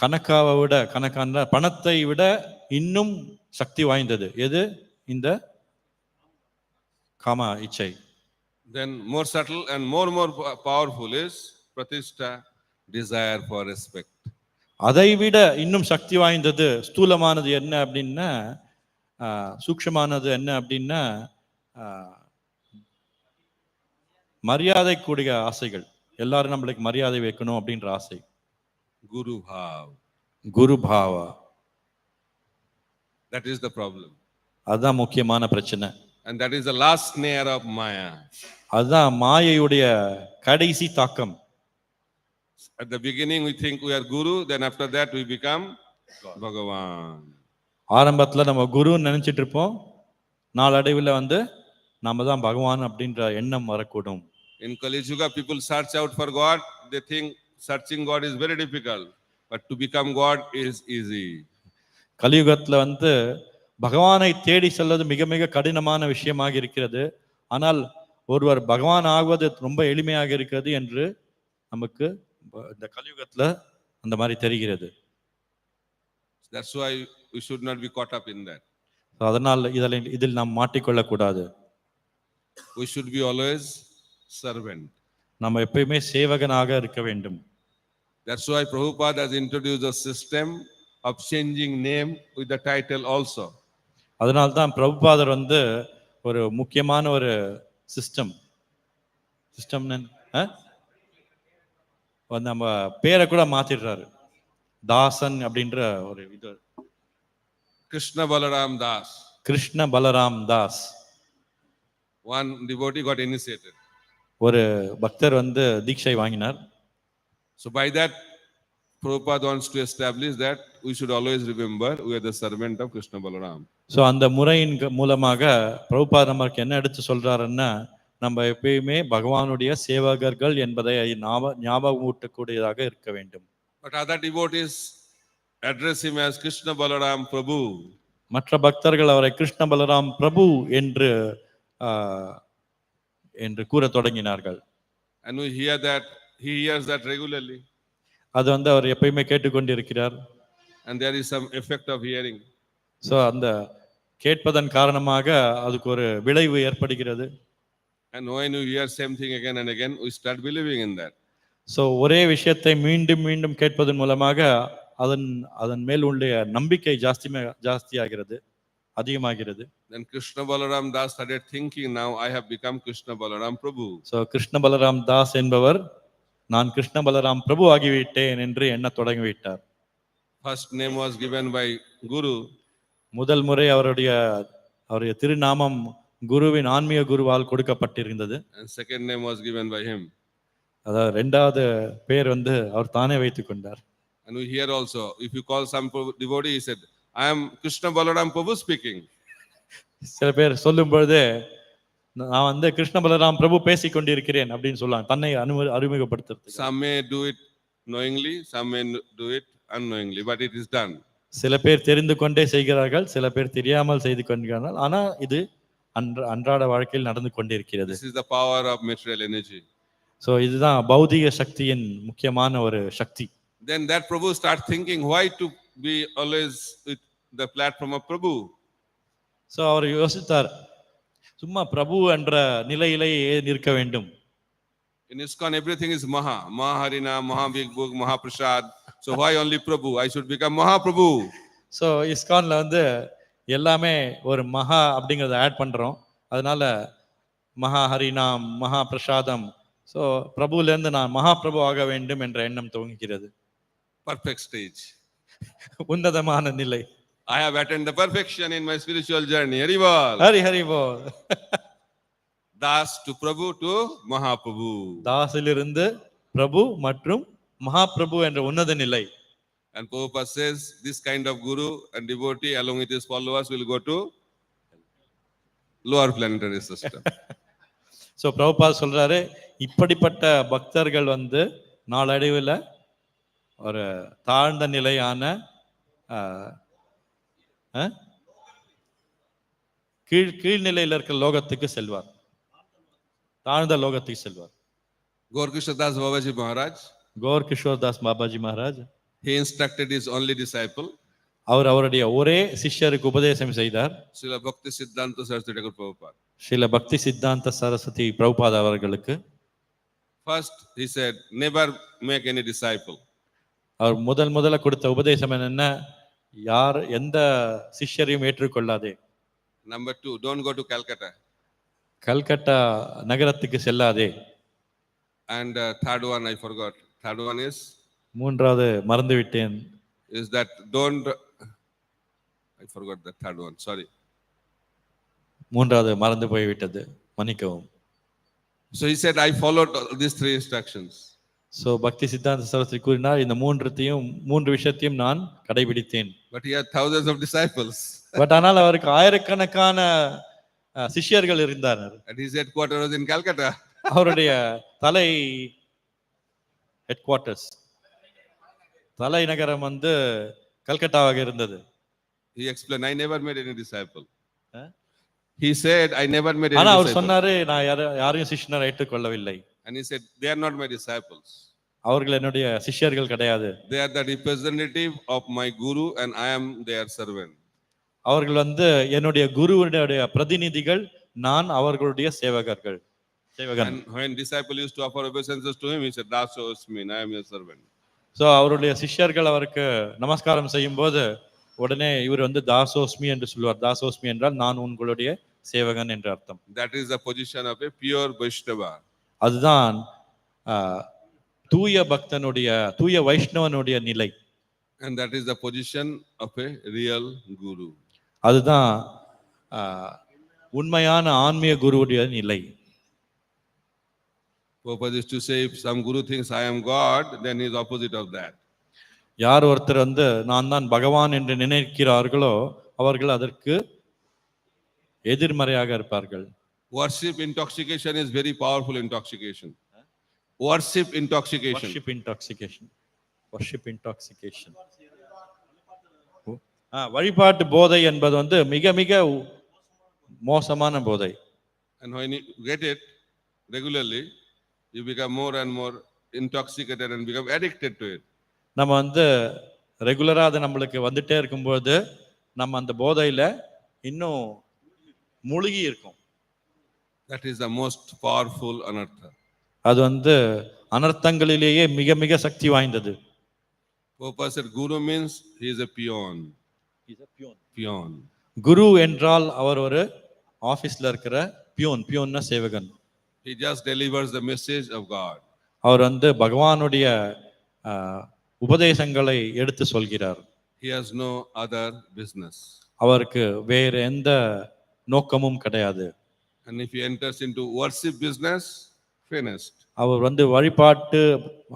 கணக்காவை விட, கணக்கான பணத்தை விட இன்னும் சக்தி வாய்ந்தது எது? இந்த காம இச்சை. Then more subtle and more powerful is Pratishtha, desire for respect. அதை விட இன்னும் சக்தி வாய்ந்தது ஸ்தூலமானது என்ன அப்படின்னா, சூக்ஷ்மமானது என்ன அப்படின்னா மரியாதை கூடிய ஆசைகள். எல்லாரும் நம்மளுக்கு மரியாதை வைக்கணும் அப்படின்ற ஆசை. குரு பாவா. That is the problem. அதுதான் முக்கியமான பிரச்சனை. And that is the last snare of Maya. அதுதான் மாயையுடைய கடைசி தாக்கம். At the beginning we think we are Guru, then after that we become Bhagavan. ஆரம்பத்துல நம்ம குரு நினைச்சிட்டு இருப்போம், நாளடைவில் வந்து நாம தான் பகவான் அப்படின்ற எண்ணம் வரக்கூடும். In Kali Yuga, people search out for God. They think searching God is very difficult, but to become God is easy. கலியுகத்துல வந்து பகவானை தேடி செல்வது மிக மிக கடினமான விஷயமாக இருக்கிறது. ஆனால் ஒருவர் பகவான் ஆகுவது ரொம்ப எளிமையாக இருக்கிறது என்று நமக்கு இந்த கலியுகத்துல அந்த மாதிரி தெரிகிறது. That's why we should not be caught up in that. அதனால் இதில் நாம் மாட்டிக்கொள்ளக்கூடாது. We should be always servant. நம்ம எப்பயுமே சேவகனாக இருக்க வேண்டும். That's why Prabhupada has introduced a system of changing name with the title also. அதனால தான் பிரபுபாதர் வந்து ஒரு முக்கியமான ஒரு சிஸ்டம் நம்ம பேரை கூட மாத்திடுறாரு. தாசன் அப்படின்ற ஒரு இது. Krishna Balaram Das. Krishna Balram Das. One devotee got initiated. ஒரு பக்தர் வந்து தீட்சை வாங்கினார். So by that, Prabhupada wants to establish that we should always remember we are the servant of Krishna Balaram. So அந்த முறையின் மூலமாக பிரபுபாதர் நமக்கு என்ன எடுத்து சொல்றாருன்னா, நம்ம எப்பயுமே பகவானுடைய சேவகர்கள் என்பதை ஞாபகம் ஊட்டக்கூடியதாக இருக்க வேண்டும். But other devotees address him as Krishna Balaram Prabhu. மற்ற பக்தர்கள் அவரை கிருஷ்ண பலராம் பிரபு என்று கூற தொடங்கினார்கள். And we hear that he hears that regularly. அது வந்து அவர் எப்பயுமே கேட்டுக்கொண்டிருக்கிறார். And there is some effect of hearing. So அந்த கேட்பதன் காரணமாக அதுக்கு ஒரு விளைவு ஏற்படுகிறது. And when you hear same thing again and again, we start believing in that. So ஒரே விஷயத்தை மீண்டும் மீண்டும் கேட்பதன் மூலமாக அதன் மேல் உள்ள நம்பிக்கை ஜாஸ்தியாகிறது, அதிகமாகிறது. Then Krishna Balaram Das started thinking, now I have become Krishna Balaram Prabhu. So Krishna Balram Das என்பவர் நான் கிருஷ்ண பலராம் பிரபு ஆகிவிட்டேன் என்று எண்ண தொடங்கிவிட்டார். First name was given by Guru. முதல் முறை அவருடைய திருநாமம் குருவின் ஆன்மீக குருவால் கொடுக்கப்பட்டிருந்தது. And second name was given by him. அதாவது இரண்டாவது பேர் வந்து அவர் தானே வைத்துக் கொண்டார். And we hear also, if you call some devotee, he said, I am Krishna Balaram Prabhu speaking. சில பேர் சொல்லும் பொழுது நான் வந்து கிருஷ்ண பலராம் பிரபு பேசிக் கொண்டிருக்கிறேன் அப்படின்னு சொல்லுவாங்க, தன்னை அறிமுகப்படுத்துறது. Some may do it knowingly, some may do it unknowingly, but it is done. சில பேர் தெரிந்து கொண்டே செய்கிறார்கள், சில பேர் தெரியாமல் செய்து கொண்டிருக்கிறார்கள். ஆனா இது அன்றாட வாழ்க்கையில் நடந்து கொண்டிருக்கிறது. This is the power of material energy. So இதுதான் பௌதிக சக்தியின் முக்கியமான ஒரு சக்தி. Then that Prabhu start thinking, why to be always with the platform of Prabhu? So அவர் யோசித்தார், சும்மா பிரபு என்ற நிலையிலேயே ஏன் இருக்க வேண்டும்? In ISKCON everything is Maha, Maharina, Mahabig Book, Mahaprasad. So why only Prabhu? I should become Mahaprabhu. So இஸ்கான்ல வந்து எல்லாமே ஒரு மகா அப்படிங்கிறத ஆட் பண்றோம். அதனால மகா ஹரிநாம், மகா பிரசாதம். ஸோ பிரபுலேருந்து நான் மகாபிரபு ஆக வேண்டும் என்ற எண்ணம் துவங்குகிறது. Perfect stage. உன்னதமான நிலை. I have attained the perfection in my spiritual journey. Hari bol. Hari Hari pole. Das to Prabhu to Mahaprabhu. தாசிலிருந்து பிரபு மற்றும் மகாபிரபு என்ற உன்னத நிலை. And Prabhupada says this kind of guru and devotee along with his followers will go to lower planetary system. So Prabhupad சொல்றாரு, இப்படிப்பட்ட பக்தர்கள் வந்து நாளடைவில் ஒரு தாழ்ந்த நிலையான கீழ்நிலையில் இருக்கிற லோகத்துக்கு செல்வார், தாழ்ந்த லோகத்துக்கு செல்வார். Gaur Krishna Das Babaji Maharaj, Kaur Kishore Das Babaji Maharaj, he instructed his only disciple, அவர் அவருடைய ஒரே சிஷ்யருக்கு உபதேசம் செய்தார். Srila Bhakti Siddhanta Saraswati Thakur Prabhupada. Srila பக்தி சித்தாந்த சரஸ்வதி பிரபுபாத் அவர்களுக்கு First he said, never make any disciple. அவர் முதல்ல கொடுத்த உபதேசம் என்னன்னா, யார் எந்த சிஷ்யரையும் ஏற்றுக்கொள்ளாதே. Number 2, don't go to Calcutta. Calcutta நகரத்துக்கு செல்லாதே. And third one I forgot. Third one மூன்றாவது மறந்து விட்டேன். is that don't, I forgot the third one, sorry. மூன்றாவது மறந்து போய்விட்டது, மன்னிக்கவும். So he said, I followed these 3 instructions. So பக்தி சித்தாந்த சரஸ்வதி கூறினார், இந்த மூன்று விஷயத்தையும் நான் கடைபிடித்தேன். But he had thousands of disciples. But ஆனால் அவருக்கு ஆயிரக்கணக்கான சிஷ்யர்கள் இருந்தார். And his headquarters was in Calcutta. அவருடைய தலை ஹெட் குவார்ட்டர்ஸ் தலைநகரம் வந்து கல்கட்டாவாக இருந்தது. He explained, I never made any disciple. He said, I never made any ஆனா அவர் disciple. சொன்னாரு, நான் யாரையும் சிஷ்யனை ஏற்றுக்கொள்ளவில்லை. And he said, they are not my disciples. அவர்கள் என்னுடைய சிஷ்யர்கள் கிடையாது. They are the representative of my guru and I am their servant. அவர்கள் வந்து என்னுடைய குருவுடைய பிரதிநிதிகள், நான் அவர்களுடைய சேவகர்கள். சேவகன். And when disciple used to offer obeisances to him, he said, Daso Osmi, I am your servant. So அவருடைய சிஷ்யர்கள் அவருக்கு நமஸ்காரம் செய்யும் போது உடனே இவர் வந்து தாசோஸ்மி என்று சொல்வார். தாசோஸ்மி என்றால் நான் உங்களுடைய சேவகன் என்று அர்த்தம். That is the position of a pure Vaishnava. அதுதான் தூய பக்தனுடைய தூய வைஷ்ணவனுடைய நிலை. And that is the position of a real guru. அதுதான் உண்மையான ஆன்மீக குருவுடைய நிலை. Prabhupada used to say, if some guru thinks I am God, then he is opposite of that. யார் ஒருத்தர் வந்து நான் தான் பகவான் என்று நினைக்கிறார்களோ அவர்கள் அதற்கு எதிர்மறையாக இருப்பார்கள். Worship intoxication is very powerful intoxication. Worship intoxication. Worship intoxication. Worship intoxication. வழிபாட்டு போதை என்பது வந்து மிக மிக மோசமான போதை. And when you get it regularly, you become more and more intoxicated and become addicted to it. நம்ம வந்து ரெகுலரா அது நம்மளுக்கு வந்துட்டே இருக்கும்போது நம்ம அந்த போதையில இன்னும் முழுகி இருக்கும். That is the most powerful anartha. அது வந்து அனர்த்தங்களிலேயே மிக மிக சக்தி வாய்ந்தது. Prabhupada said guru means he is a peon. Peon. குரு என்றால் அவர் ஒரு ஆபீஸ்ல இருக்கிற பியோன். பியோன்னா சேவகன். He just delivers the message of God. அவர் வந்து பகவானுடைய உபதேசங்களை எடுத்து சொல்கிறார். He has no other business. அவருக்கு வேற எந்த நோக்கமும் கிடையாது. And if he enters into worship business, finished. அவர் வந்து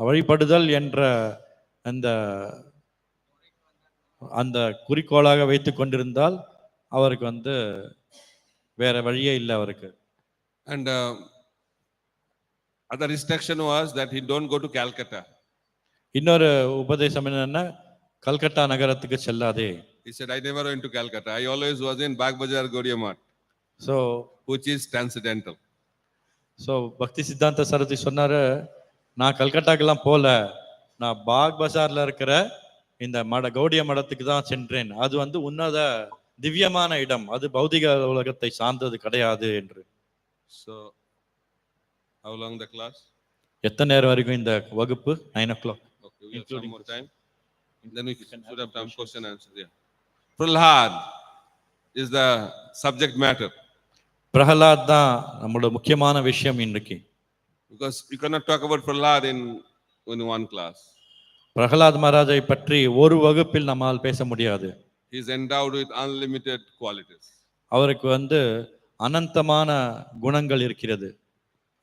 வழிபடுதல் என்ற அந்த குறிக்கோளாக வைத்துக் கொண்டிருந்தால் அவருக்கு வந்து வேற வழியே இல்லை அவருக்கு. And other instruction was that he don't go to Calcutta. இன்னொரு உபதேசம் என்னன்னா கல்கட்டா நகரத்துக்கு செல்லாதே. He said, I never went to Calcutta. I always was in Bagh Bazaar Gaudiya Math. So which is transcendental. So பக்தி சித்தாந்த சரஸ்வதி சொன்னாரு, நான் கல்கட்டாக்கெல்லாம் போல, நான் பாக் பஜார்ல இருக்கிற இந்த கௌடிய மடத்துக்கு தான் சென்றேன். அது வந்து உன்னத திவ்யமான இடம், அது பௌதிக உலகத்தை சார்ந்தது கிடையாது என்று. So how long the class? எத்தனை நேரம் வரைக்கும் இந்த வகுப்பு? 9 o'clock. Okay, we have some more time. Then we should have time question answer. Yeah. Prahlad is the subject matter. Prahlad தான் நம்மளோட முக்கியமான விஷயம் இன்றைக்கு. Because you cannot talk about Prahlad in one class. Prahlad மகாராஜை பற்றி ஒரு வகுப்பில் நம்மால் பேச முடியாது. He is endowed with unlimited qualities. அவருக்கு வந்து அனந்தமான குணங்கள் இருக்கிறது,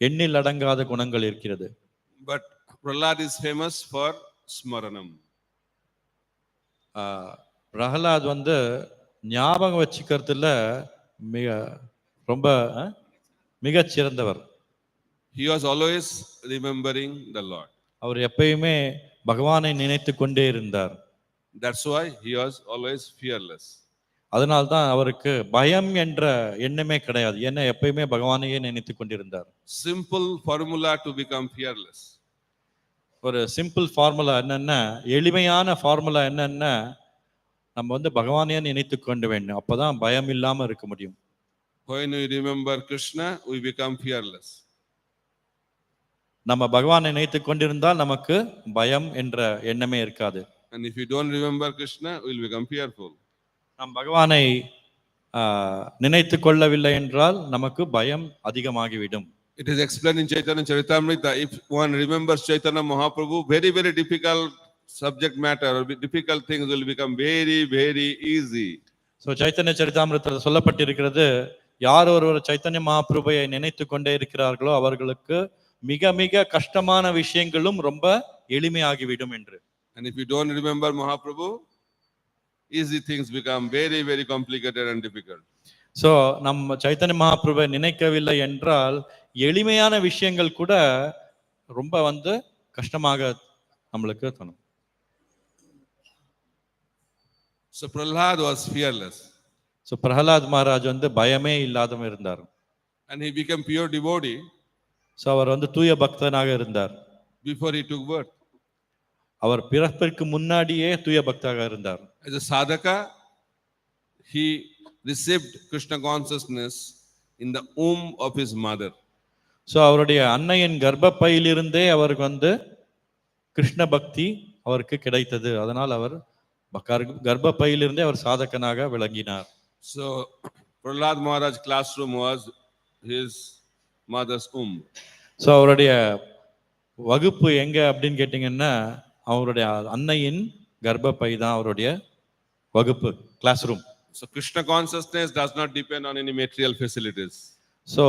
எண்ணில் அடங்காத குணங்கள் இருக்கிறது. But Prahlad is famous for smaranam. Prahlad வந்து ஞாபகம் வச்சுக்கிறதுல ரொம்ப மிகச் சிறந்தவர். He was always remembering the Lord. அவர் எப்பயுமே பகவானை நினைத்து கொண்டே இருந்தார். That's why he was always fearless. அதனால்தான் அவருக்கு பயம் என்ற எண்ணமே கிடையாது. ஏன்னா எப்பயுமே பகவானையே நினைத்து கொண்டிருந்தார். Simple formula to become fearless. ஒரு சிம்பிள் ஃபார்முலா என்னன்னா, எளிமையான ஃபார்முலா என்னன்னா, நம்ம வந்து பகவானையே நினைத்து கொண்டு வேண்டும். அப்பதான் பயம் இல்லாம இருக்க முடியும். When we remember Krishna, we become fearless. நம்ம பகவானை நினைத்து கொண்டிருந்தால் நமக்கு பயம் என்ற எண்ணமே இருக்காது. And if you don't remember Krishna, we will become fearful. நாம் பகவானை நினைத்து கொள்ளவில்லை என்றால் நமக்கு பயம் அதிகமாகிவிடும். It is explained in Chaitanya Charitamrita. If one remembers Chaitanya Mahaprabhu, very, very difficult subject matter or difficult things will become very, very easy. So Chaitanya சரிதாமிரத்தில் சொல்லப்பட்டிருக்கிறது, யார் ஒருவர் சைத்தன்ய மகாபிரபுவை நினைத்து கொண்டே இருக்கிறார்களோ அவர்களுக்கு மிக மிக கஷ்டமான விஷயங்களும் ரொம்ப எளிமையாகிவிடும் என்று. And if you don't remember Mahaprabhu, easy things become very, very complicated and difficult. So நம்ம சைத்தன்ய மகாபிரபு நினைக்கவில்லை என்றால் எளிமையான விஷயங்கள் கூட ரொம்ப வந்து கஷ்டமாக நம்மளுக்கு தோணும். So Prahlad was fearless. So Prahlad Maharaj வந்து பயமே இல்லாதவன் இருந்தார். And he became pure devotee so அவர் வந்து தூய பக்தனாக இருந்தார். before he took birth. அவர் பிறப்பிற்கு முன்னாடியே தூய பக்தராக இருந்தார். As a sadhaka, he received Krishna consciousness in the womb of his mother. So அவருடைய அன்னையின் கர்ப்பப்பையிலிருந்தே அவருக்கு வந்து கிருஷ்ண பக்தி அவருக்கு கிடைத்தது. அதனால் அவர் கர்ப்பப்பையிலிருந்தே அவர் சாதகனாக விளங்கினார். So Prahlad Maharaj classroom was his mother's womb. So அவருடைய வகுப்பு எங்க அப்படின்னு கேட்டிங்கன்னா அவருடைய அன்னையின் கர்ப்பப்பை தான் அவருடைய வகுப்பு, class room. So Krishna consciousness does not depend on any material facilities. So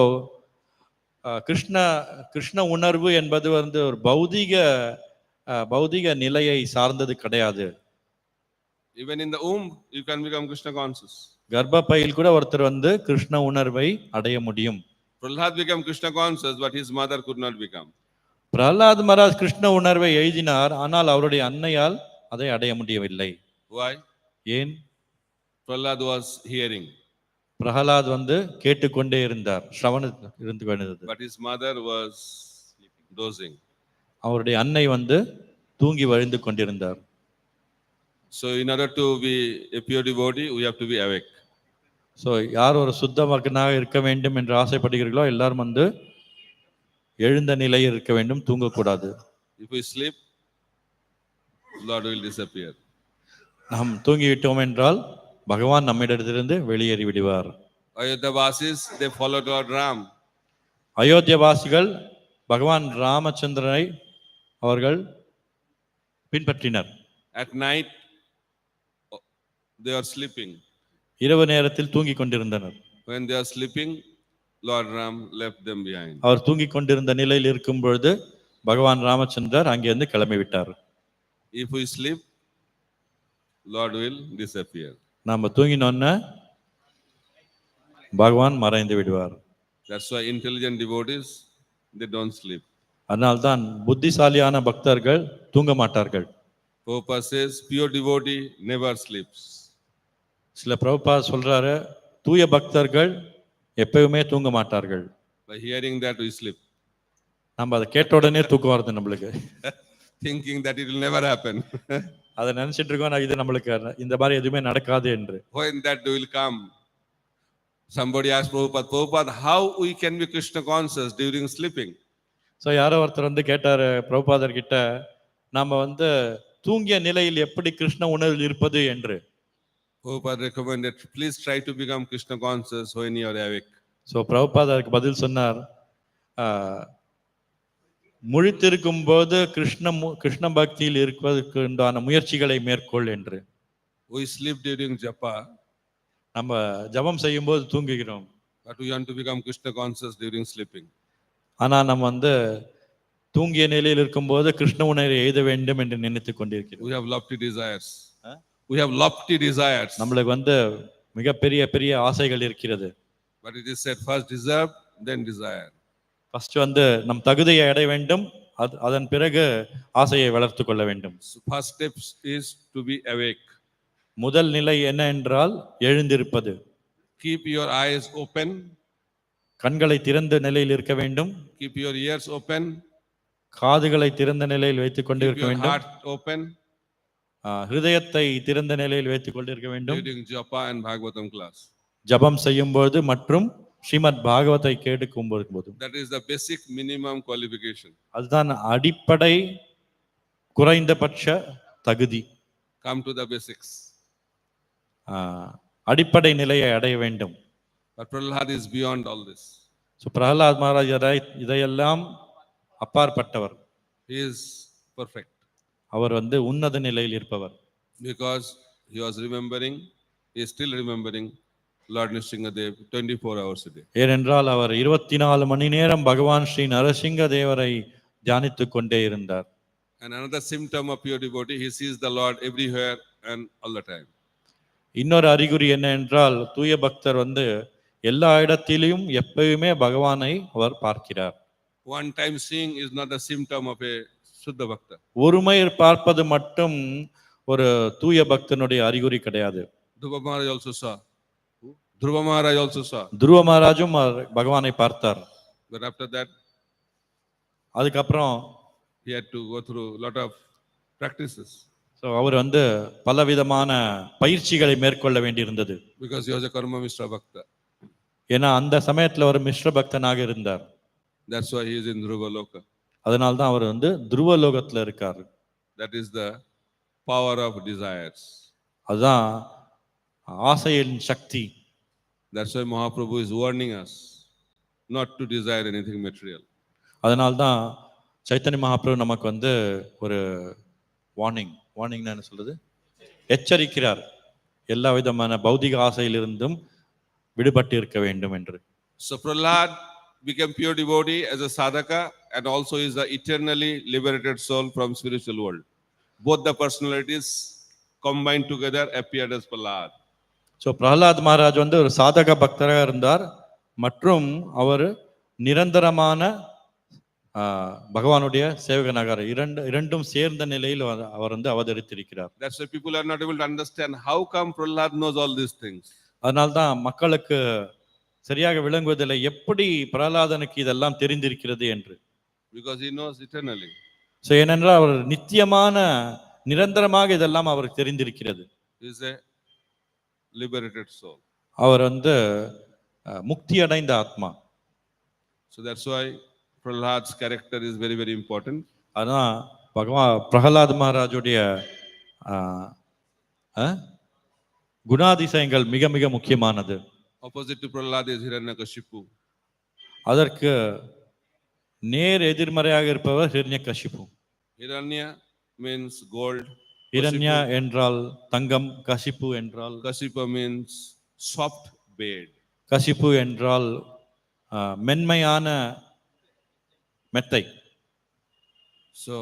Krishna உணர்வு என்பது வந்து ஒரு பௌதிக நிலையை சார்ந்தது கிடையாது. Even in the womb, you can become Krishna conscious. கர்ப்பப்பையில் கூட ஒருத்தர் வந்து கிருஷ்ண உணர்வை அடைய முடியும். Prahlad became Krishna conscious, but his mother could not become. Prahalad Maharaj Krishna உணர்வை எழுதினார், ஆனால் அவருடைய அன்னையால் அதை அடைய முடியவில்லை. Why? ஏன்? Prahlad was hearing, பிரஹ்லாத் வந்து கேட்டுக்கொண்டே இருந்தார், இருந்து கொண்டிருந்தது. but his mother was dozing. அவருடைய அன்னை வந்து தூங்கி வழிந்து கொண்டிருந்தார். So in order to be a pure devotee, we have to be awake. So யார் ஒரு சுத்த பக்தனாக இருக்க வேண்டும் என்று ஆசைப்படுகிறீர்களோ எல்லாரும் வந்து எழுந்த நிலையில் இருக்க வேண்டும், தூங்கக்கூடாது. If we sleep, Lord will disappear. நாம் தூங்கிவிட்டோம் என்றால் பகவான் நம்மிடத்திலிருந்து வெளியேறி விடுவார். Ayodhya-vasis, they followed Lord Ram. அயோத்தியவாசிகள் பகவான் ராமச்சந்திரனை அவர்கள் பின்பற்றினர். At night, they are sleeping. இரவு நேரத்தில் தூங்கிக் கொண்டிருந்தனர். When they are sleeping, Lord Ram left them behind. அவர் தூங்கிக் கொண்டிருந்த நிலையில் இருக்கும் பொழுது பகவான் ராமச்சந்திரர் அங்கிருந்து கிளம்பி விட்டார். If we sleep, Lord will disappear. நாம தூங்கினோன்னா பகவான் மறைந்து விடுவார். That's why intelligent devotees, they don't sleep. அதனால்தான் புத்திசாலியான பக்தர்கள் தூங்க மாட்டார்கள். Prabhupada says, pure devotee never sleeps. சில பிரபுபாத் சொல்றாரு, தூய பக்தர்கள் எப்பவுமே தூங்க மாட்டார்கள். By hearing that, we sleep. நம்ம அதை கேட்ட உடனே தூக்கம் வருது நம்மளுக்கு. Thinking that it will never happen. அதை நினைச்சிட்டு இருக்கோம், இது நம்மளுக்கு இந்த மாதிரி எதுவுமே நடக்காது என்று. When that day will come, somebody asked Prabhupada, how we can be Krishna conscious during sleeping? So யாரோ ஒருத்தர் வந்து கேட்டாரு பிரபுபாதர் கிட்ட, நாம வந்து தூங்கிய நிலையில் எப்படி கிருஷ்ண உணர்வில் இருப்பது என்று. Prabhupada recommended, please try to become Krishna conscious when you are awake. So பிரபுபாதருக்கு பதில் சொன்னார், முழித்திருக்கும் போது கிருஷ்ண பக்தியில் இருப்பதற்கு உண்டான முயற்சிகளை மேற்கொள் என்று. We sleep during japa, நம்ம ஜபம் செய்யும் போது தூங்குகிறோம், but we want to become Krishna conscious during sleeping. ஆனா நம்ம வந்து தூங்கிய நிலையில் இருக்கும்போது கிருஷ்ண உணர்வை எழுத வேண்டும் என்று நினைத்துக் கொண்டிருக்கிறோம். We have lofty desires. We have lofty desires. நம்மளுக்கு வந்து மிகப்பெரிய ஆசைகள் இருக்கிறது. But it is said, first deserve, then desire. First வந்து நம் தகுதியை அடைய வேண்டும், அதன் பிறகு ஆசையை வளர்த்து கொள்ள வேண்டும். First step is to be awake. முதல் நிலை என்ன என்றால் எழுந்திருப்பது. Keep your eyes open. கண்களை திறந்த நிலையில் இருக்க வேண்டும். Keep your ears open. காதுகளை திறந்த நிலையில் வைத்துக் கொண்டு Keep இருக்க your வேண்டும். heart open. ஹிருதயத்தை திறந்த நிலையில் வைத்துக் கொண்டிருக்க வேண்டும். During japa and Bhagavatam class. ஜபம் செய்யும் போது மற்றும் ஸ்ரீமத் பாகவத்தை கேட்கும் போது. That is the basic minimum qualification. அதுதான் அடிப்படை குறைந்தபட்ச தகுதி. Come to the basics. அடிப்படை நிலையை அடைய வேண்டும். But Prahlad is beyond all this. So Prahalad Maharaj இதையெல்லாம் அப்பாற்பட்டவர். He is perfect. அவர் வந்து உன்னத நிலையில் இருப்பவர். Because he was remembering, he is still remembering Lord Nrsingadev 24 hours a day. ஏனென்றால் அவர் 24 மணி நேரம் பகவான் ஸ்ரீ நரசிங்க தேவரை தியானித்துக் கொண்டே இருந்தார். And another symptom of pure devotee, he sees the Lord everywhere and all the time. இன்னொரு அறிகுறி என்ன என்றால் தூய பக்தர் வந்து எல்லா இடத்திலும் எப்பயுமே பகவானை அவர் பார்க்கிறார். One time seeing is not a symptom of a Shuddha Bhakta. ஒருமை பார்ப்பது மட்டும் ஒரு தூய பக்தனுடைய அறிகுறி கிடையாது. Dhruva Maharaj also saw. Dhruva Maharaj also saw. துருவ மகாராஜும் பகவானை பார்த்தார். But after that, அதுக்கப்புறம் he had to go through a lot of practices அவர் வந்து பலவிதமான பயிற்சிகளை மேற்கொள்ள வேண்டியிருந்தது. because he was a Karma Mishra Bhakta. ஏன்னா அந்த சமயத்துல ஒரு மிஸ்ர பக்தனாக இருந்தார். That's why he is in Dhruva Loka. அதனால தான் அவர் வந்து துருவ லோகத்துல இருக்கார். That is the power of desires. அதுதான் ஆசையின் சக்தி. That's why Mahaprabhu is warning us not to desire anything material. அதனால தான் சைத்தன்ய மகாபிரபு நமக்கு வந்து ஒரு வார்னிங்னா என்ன சொல்றது, எச்சரிக்கிறார், எல்லா விதமான பௌதிக ஆசையிலிருந்தும் விடுபட்டு இருக்க வேண்டும் என்று. So Prahlad became pure devotee as a sadhaka and also is the eternally liberated soul from spiritual world. Both the personalities combined together appeared as Prahlad. So Prahalad Maharaj வந்து ஒரு சாதக பக்தராக இருந்தார் மற்றும் அவர் நிரந்தரமான பகவானுடைய சேவகனாக இரண்டும் சேர்ந்த நிலையில் அவர் வந்து அவதரித்திருக்கிறார். That's why people are not able to understand how come Prahlad knows all these things. அதனால்தான் மக்களுக்கு சரியாக விளங்குவதில்லை எப்படி பிரஹ்லாதனுக்கு இதெல்லாம் தெரிந்திருக்கிறது என்று. Because he knows eternally. So ஏனென்றால் அவர் நித்தியமான நிரந்தரமாக இதெல்லாம் அவருக்கு தெரிந்திருக்கிறது. He is a liberated soul. அவர் வந்து முக்தி அடைந்த ஆத்மா. So that's why Prahlad's character is very, very important. அதான் பிரஹ்லாத் மகாராஜுடைய குணாதிசயங்கள் மிக மிக முக்கியமானது. Opposite to Prahlad is Hiranyakashipu. அதற்கு நேர் எதிர்மறையாக இருப்பவர் ஹிரண்யகசிபு. Hiranya means gold. ஹிரண்யா என்றால் தங்கம், கசிப்பு என்றால் Kashipa means soft bed. கசிப்பு என்றால் மென்மையான மெத்தை. So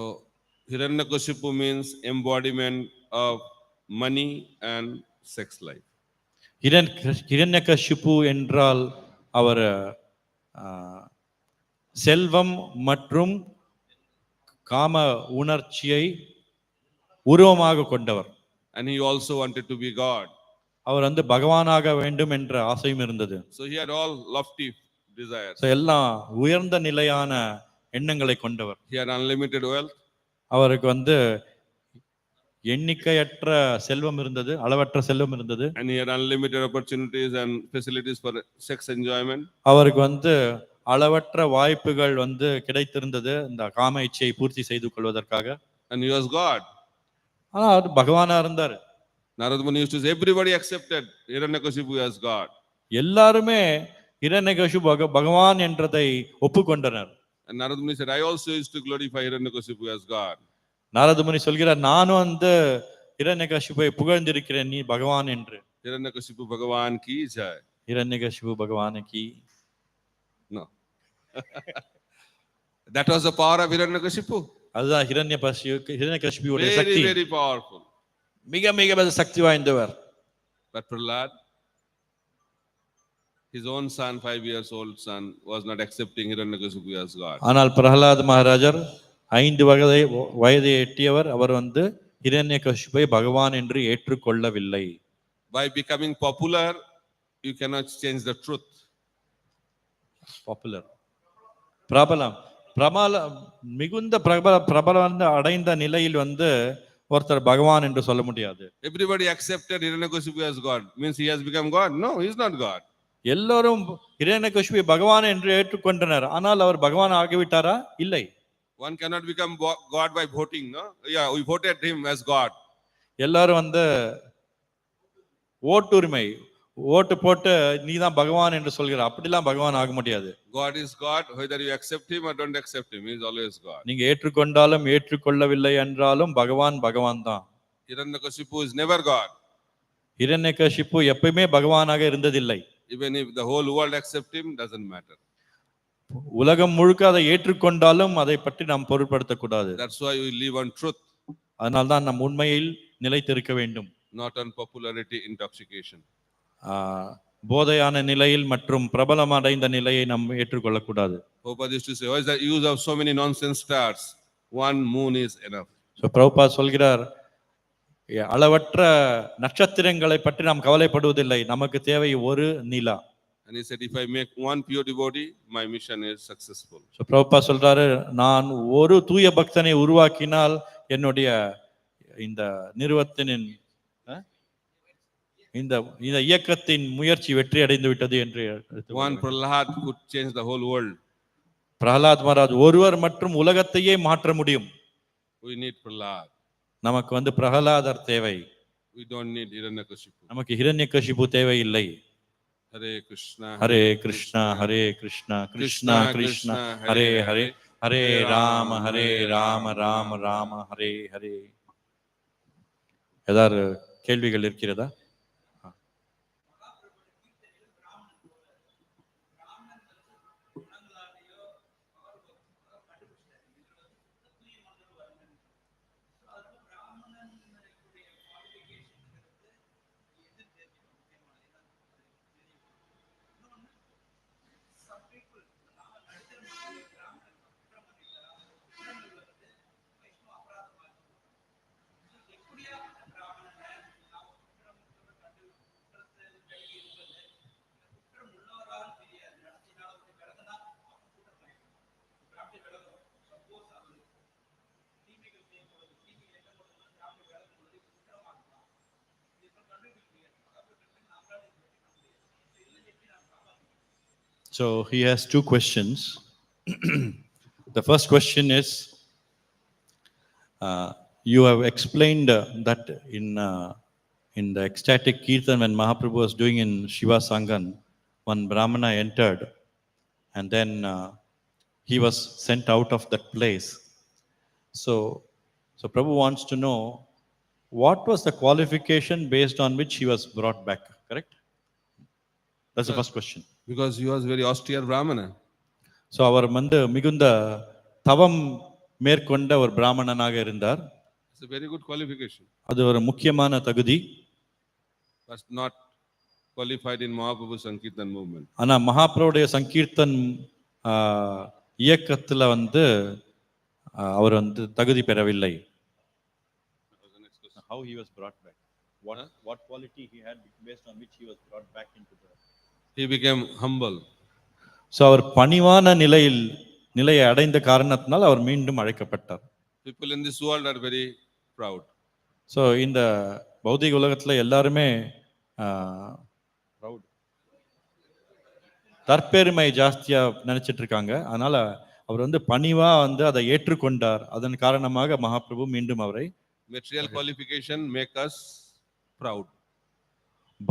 Hiranyakashipu means embodiment of money and sex life. Hiranyakashipu என்றால் அவர் செல்வம் மற்றும் காம உணர்ச்சியை உருவமாக கொண்டவர். And he also wanted to be God. அவர் வந்து பகவானாக வேண்டும் என்ற ஆசையும் இருந்தது. So he had all lofty desires. எல்லாம் உயர்ந்த நிலையான எண்ணங்களை கொண்டவர். He had unlimited wealth. அவருக்கு வந்து எண்ணிக்கையற்ற செல்வம் இருந்தது, அளவற்ற செல்வம் இருந்தது. And he had unlimited opportunities and facilities for sex enjoyment. அவருக்கு வந்து அளவற்ற வாய்ப்புகள் வந்து கிடைத்திருந்தது இந்த காம இச்சையை பூர்த்தி செய்து கொள்வதற்காக. And he was God. ஆனா அவர் பகவானா இருந்தார். Narad Muni used to say everybody accepted Hiranyakashipu as God. எல்லாருமே ஹிரண்யகசிபு பகவான் என்றதை ஒப்புக்கொண்டனர். And Narad Muni said, I also used to glorify Hiranyakashipu as God. Narada முனி சொல்கிறார், நானும் வந்து ஹிரண்யகசிபுவை புகழ்ந்திருக்கிறேன் நீ பகவான் என்று. Hiranyakashipu Bhagavan ki jai. Hiranyakashipu பகவானுக்கு. No. That was the power of Hiranyakashipu. அதுதான் ஹிரண்யகசிபுவுடைய Very, சக்தி. very powerful. மிக மிக சக்தி வாய்ந்தவர். But Prahlad, his own son, 5 years old son, was not accepting Hiranyakashipu as God. ஆனால் பிரஹ்லாத் மகாராஜர் 5 வயதை எட்டியவர். அவர் வந்து ஹிரண்யகசிபுவை பகவான் என்று ஏற்றுக்கொள்ளவில்லை. By becoming popular, you cannot change the truth. Popular மிகுந்த பிரபலம் அடைந்த நிலையில் வந்து ஒருத்தர் பகவான் என்று சொல்ல முடியாது. Everybody accepted Hiranyakashipu as God. Means he has become God? No, he is not God. எல்லாரும் ஹிரண்யகசிபுவை பகவான் என்று ஏற்றுக்கொண்டனர். ஆனால் அவர் பகவான் ஆகிவிட்டாரா? இல்லை. One cannot become God by voting, no? Yeah, we voted him as God. எல்லாரும் வந்து ஓட்டுரிமை ஓட்டு போட்டு நீதான் பகவான் என்று சொல்கிற, அப்படிலாம் பகவான் ஆக முடியாது. God is God, whether you accept him or don't accept him, he is always God. நீங்க ஏற்றுக்கொண்டாலும் ஏற்றுக்கொள்ளவில்லை என்றாலும் பகவான் பகவான் தான். Hiranyakashipu is never God. Hiranyakashipu எப்பயுமே பகவானாக இருந்ததில்லை. Even if the whole world accept him, doesn't matter. உலகம் முழுக்க அதை ஏற்றுக்கொண்டாலும் அதை பற்றி நாம் பொருட்படுத்தக்கூடாது. That's why we live on truth. அதனால்தான் நம் உண்மையில் நிலைத்திருக்க வேண்டும். Not on popularity intoxication. போதையான நிலையில் மற்றும் பிரபலம் அடைந்த நிலையை நாம் ஏற்றுக்கொள்ளக்கூடாது. Prabhupada used to say, what is the use of so many nonsense stars? One moon is enough. So Prabhupad சொல்கிறார், அளவற்ற நட்சத்திரங்களை பற்றி நாம் கவலைப்படுவதில்லை, நமக்கு தேவை ஒரு நிலா. And he said, if I make one pure devotee, my mission is successful. So Prabhupad சொல்றாரு, நான் ஒரு தூய பக்தனை உருவாக்கினால் என்னுடைய இந்த நிறுவத்தின் இந்த இந்த இயக்கத்தின் முயற்சி வெற்றி அடைந்து விட்டது என்று. One Prahlad could change the whole world. Prahlad Maharaj ஒருவர் மற்றும் உலகத்தையே மாற்ற முடியும். We need Prahlad. நமக்கு பிரஹலாதர் தேவை. We don't need Hiranyakashipu. நமக்கு ஹிரண்யகசிபு தேவையில்லை. Hare Krishna, Hare Krishna, Hare Krishna, Krishna Krishna, Hare Hare, Hare Rama, Hare Rama, Rama Rama, Hare Hare. ஏதாவது கேள்விகள் இருக்கிறதா? So he has two questions. The first question is, you have explained that in the ecstatic kirtan when Mahaprabhu was doing in Shiva Sangan, one Brahmana entered and then he was sent out of that place. So Prabhu wants to know, what was the qualification based on which he was brought back, correct? That's the first question. Because he was very austere Brahmana. So அவர் மிகுந்த தவம் மேற்கொண்ட ஒரு பிராமணனாக இருந்தார். It's a very good qualification. அது ஒரு முக்கியமான தகுதி. But not qualified in Mahaprabhu Sankirtan movement. ஆனா மகாபிரபுடைய சங்கீர்த்தன் இயக்கத்துல அவர் தகுதி பெறவில்லை. How he was brought back? What quality he had based on which he was brought back into the... He became humble. So அவர் பணிவான நிலையை அடைந்த காரணத்தினால் அவர் மீண்டும் அழைக்கப்பட்டார். People in this world are very proud. So இந்த பௌதிக உலகத்துல எல்லாருமே proud, தற்பெருமை ஜாஸ்தியா நினைச்சிட்டு இருக்காங்க. அதனால அவர் பணிவா அதை ஏற்றுக்கொண்டார். அதன் காரணமாக மகாபிரபு மீண்டும் அவரை... Material qualification make us proud.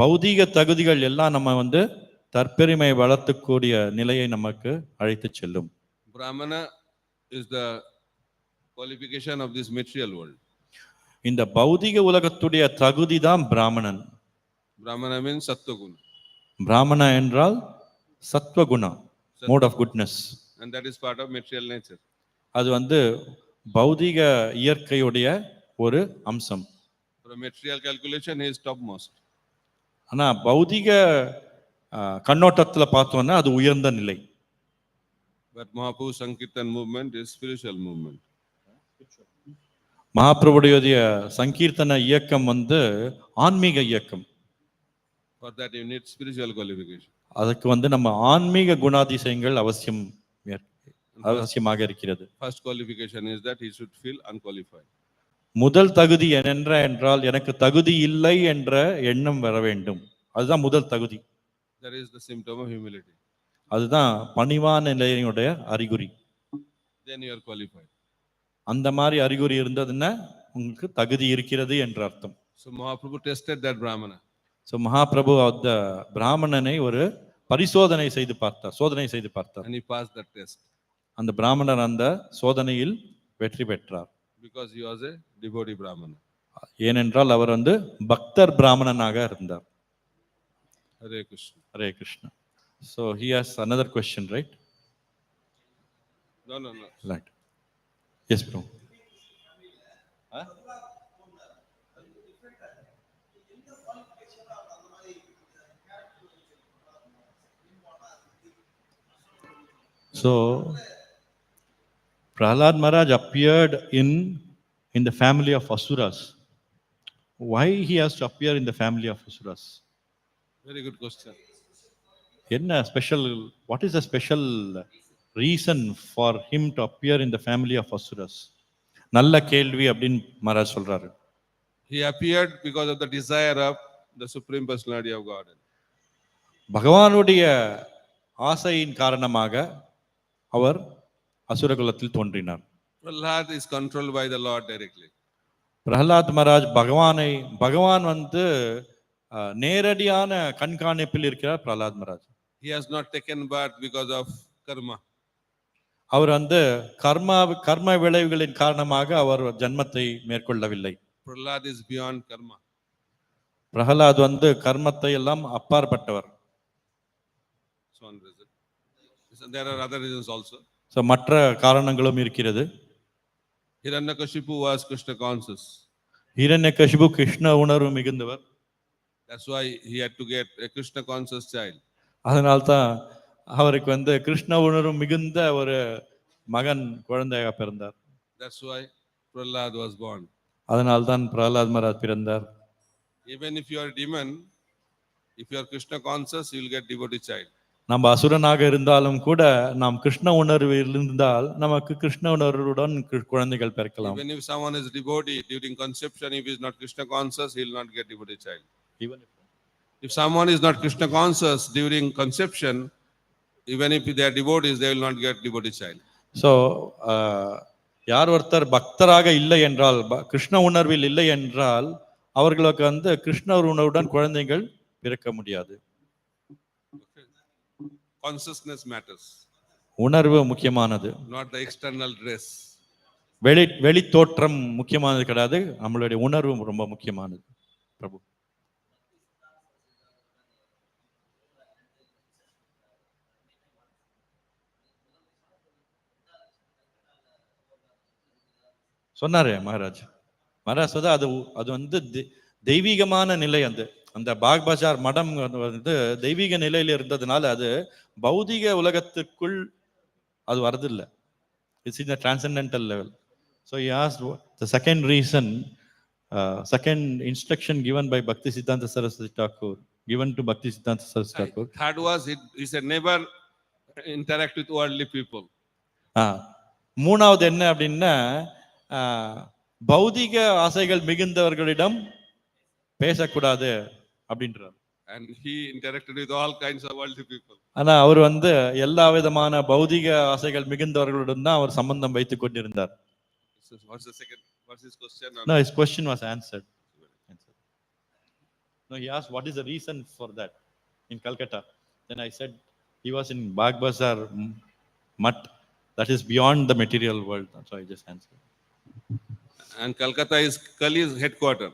பௌதிக தகுதிகள் எல்லாம் நம்ம தற்பெருமை வளர்த்தக்கூடிய நிலையை நமக்கு அழைத்து செல்லும். Brahmana is the qualification of this material world. இந்த பௌதிக உலகத்துடைய தகுதி தான் பிராமணன். Brahmana means sattva-guna. பிராமணா என்றால் சத்வகுணா, mode of goodness. And that is part of material nature. அது பௌதிக இயற்கையுடைய ஒரு அம்சம். For a material calculation he is topmost. ஆனா பௌதிக கண்ணோட்டத்துல பார்த்தோம்னா அது உயர்ந்த நிலை. But Mahaprabhu Sankirtan movement is spiritual movement. மகாபிரபுடைய சங்கீர்த்தன இயக்கம் ஆன்மீக இயக்கம். For that you need spiritual qualification. அதுக்கு நம்ம ஆன்மீக குணாதிசயங்கள் அவசியமாக இருக்கிறது. First qualification is that he should feel unqualified. முதல் தகுதி என்றால் எனக்கு தகுதி இல்லை என்ற எண்ணம் வர வேண்டும். அதுதான் முதல் தகுதி. That is the symptom of humility. அதுதான் பணிவான நிலையுடைய அறிகுறி. Then you are qualified. அந்த மாதிரி அறிகுறி இருந்ததுன்னா உங்களுக்கு தகுதி இருக்கிறது என்ற அர்த்தம். So Mahaprabhu tested that Brahmana. So Mahaprabhu அந்த பிராமணனை ஒரு பரிசோதனை செய்து பார்த்தார், சோதனை செய்து பார்த்தார். And he passed that test. அந்த பிராமணர் அந்த சோதனையில் வெற்றி பெற்றார். Because he was a devotee Brahmana. ஏனென்றால் அவர் பக்தர் பிராமணனாக இருந்தார். Hare Krishna. Hare Krishna. So he has another question, right? No. Right. Yes, bro. So Prahlad Maharaj appeared in the family of Asuras. Why he has to appear in the family of Asuras? Very good question. என்ன special, what is the special reason for him to appear in the family of asuras? நல்ல கேள்வி அப்படின்னு மகாராஜ் சொல்றாரு. He appeared because of the desire of the Supreme Personality of Godhead. பகவானுடைய ஆசையின் காரணமாக அவர் அசுரகுலத்தில் தோன்றினார். Prahlad is controlled by the Lord directly. Prahalad Maharaj பகவான் நேரடியான கண்காணிப்பில் இருக்கிறார். Prahalad Maharaj He has not taken birth because of karma. அவர் கர்ம விளைவுகளின் காரணமாக அவர் ஜன்மத்தை மேற்கொள்ளவில்லை. Prahlad is beyond karma. Prahalad கர்மத்தை எல்லாம் அப்பாற்பட்டவர். So one reason. There are other reasons also. So மற்ற காரணங்களும் இருக்கிறது. Hiranyakashipu was Krishna conscious. Hiranyakashipu Krishna உணர்வு மிகுந்தவர். That's why he had to get a Krishna conscious child. அதனால்தான் அவருக்கு கிருஷ்ண உணர்வு மிகுந்த ஒரு மகன் குழந்தையாக பிறந்தார். That's why Prahlad was born. அதனால்தான் பிரஹ்லாத் மகாராஜ் பிறந்தார். Even if you are a demon, if you are Krishna conscious, you will get devotee child. நம்ம அசுரனாக இருந்தாலும் கூட நாம் கிருஷ்ண உணர்வில் இருந்தால் நமக்கு கிருஷ்ண உணர்வுடன் குழந்தைகள் பிறக்கலாம். Even if someone is devotee during conception, if he is not Krishna conscious, he will not get devotee child. Even if someone is not Krishna conscious during conception, even if they are devotees, they will not get devotee child. So யார் ஒருத்தர் பக்தராக இல்லை என்றால், கிருஷ்ண உணர்வில் இல்லை என்றால் அவர்களுக்கு கிருஷ்ண உணர்வுடன் குழந்தைகள் பிறக்க முடியாது. Consciousness matters. உணர்வு முக்கியமானது. Not the external dress. வெளி தோற்றம் முக்கியமானது கிடையாது, நம்மளுடைய உணர்வு ரொம்ப முக்கியமானது. பிரபு சொன்னாரு மகாராஜ் அது தெய்வீகமான நிலை. அந்த பாக் பஜார் மடம் தெய்வீக நிலையில இருந்ததுனால அது பௌதிக உலகத்துக்குள் அது வரதில்லை. It's in the transcendental level. So he asked the second reason, second instruction given by Bhakti Siddhanta Saraswati Thakur, given to Bhakti Siddhanta Saraswati Thakur. Third was he said never interact with worldly people. மூணாவது என்ன அப்படின்னா, பௌதிக ஆசைகள் மிகுந்தவர்களிடம் பேசக்கூடாது அப்படின்றார். And he interacted with all kinds of worldly people. ஆனா அவர் எல்லா விதமான பௌதிக ஆசைகள் மிகுந்தவர்களுடன் தான் அவர் சம்பந்தம் வைத்துக் கொண்டிருந்தார். What's his question? No, his question was answered. No, he asked what is the reason for that in Calcutta. Then I said he was in Bagh Bazar Mutt, that is beyond the material world. So I just answered. And Calcutta is Kali's headquarter.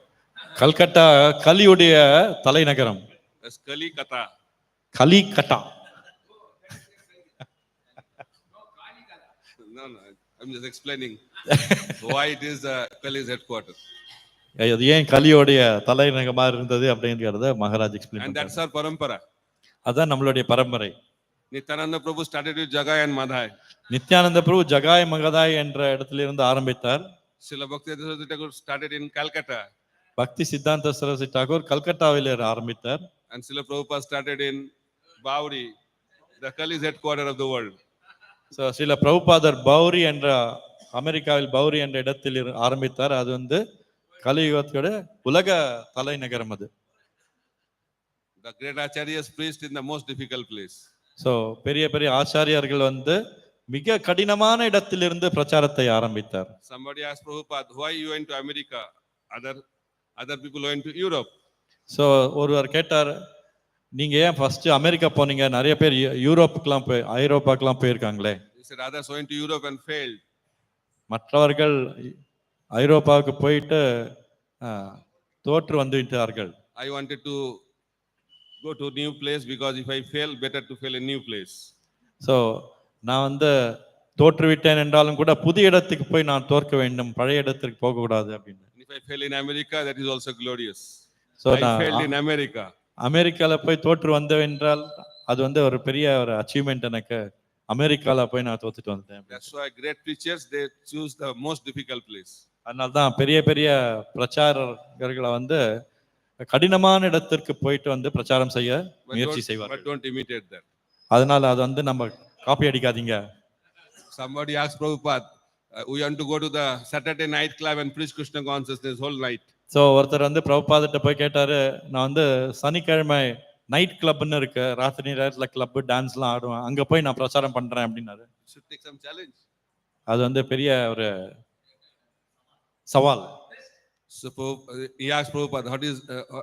Calcutta கலியுடைய தலைநகரம். Kalikata. கலிகட்டா. No, I'm just explaining why it is Kali's headquarter. அது ஏன் கலியோடைய தலைநகரமா இருந்தது அப்படிங்கறத Maharaj explain And that's our parampara. அதான் நம்மளுடைய பரம்பரை. Nityananda Prabhu started with Jagai and Madhai. Nityananda பிரபு ஜகாய் மகதாய் என்ற இடத்திலிருந்து ஆரம்பித்தார். Srila Bhaktivedanta Saraswati Thakur started in Calcutta. பக்தி சித்தாந்த சரஸ்வதி தாக்கூர் கல்கட்டாவில் ஆரம்பித்தார். And Srila Prabhupada started in Bauri, the Kali's headquarter of the world. So Srila பிரபுபாதர் பௌரி என்ற அமெரிக்காவில் பௌரி என்ற இடத்தில் ஆரம்பித்தார். அது கலியுகத்தோட உலக தலைநகரம். அது The great acharyas preached in the most difficult place. So பெரிய பெரிய ஆச்சாரியர்கள் மிக கடினமான இடத்திலிருந்து பிரச்சாரத்தை ஆரம்பித்தார். Somebody asked Prabhupada, why you went to America? Other people went to Europe. So ஒருவர் கேட்டார், நீங்க ஏன் ஃபர்ஸ்ட் அமெரிக்கா போனீங்க? நிறைய பேர் யூரோப்புக்கெல்லாம் ஐரோப்பாக்கெல்லாம் போயிருக்காங்களே. He said others went to Europe and failed. மற்றவர்கள் ஐரோப்பாவுக்கு போயிட்டு தோற்று வந்துவிட்டார்கள். I wanted to go to a new place because if I fail, better to fail in new place. So நான் தோற்றுவிட்டேன் என்றாலும் கூட புதிய இடத்துக்கு போய் நான் தோற்க வேண்டும், பழைய இடத்துக்கு போக கூடாது அப்படின்னு. If I fail in America, that is also glorious. So I failed in America. அமெரிக்கால போய் தோற்று வந்தேன் என்றால் அது ஒரு பெரிய ஒரு அச்சீவ்மெண்ட் எனக்கு. அமெரிக்கால போய் நான் தோத்துட்டு வந்துட்டேன். That's why great preachers, they choose the most difficult place. அதனால தான் பெரிய பெரிய பிரச்சாரகர்களை வந்து கடினமான இடத்திற்கு போயிட்டு வந்து பிரச்சாரம் செய்ய முயற்சி But செய்வார்கள். don't imitate that. அதனால அது வந்து நம்ம காப்பி அடிக்காதீங்க. Somebody asked Prabhupada, we want to go to the Saturday night club and preach Krishna consciousness whole night. So ஒருத்தர் வந்து பிரபுபாதிட்ட போய் கேட்டாரு, நான் வந்து சனிக்கிழமை நைட் கிளப்னு இருக்கு, ராத்திரி நேரத்துல கிளப் டான்ஸ்லாம் ஆடுவேன், அங்க போய் நான் பிரச்சாரம் பண்றேன் அப்படின்னாரு. Should take some challenge. அது வந்து பெரிய ஒரு சவால். So he asked Prabhupada,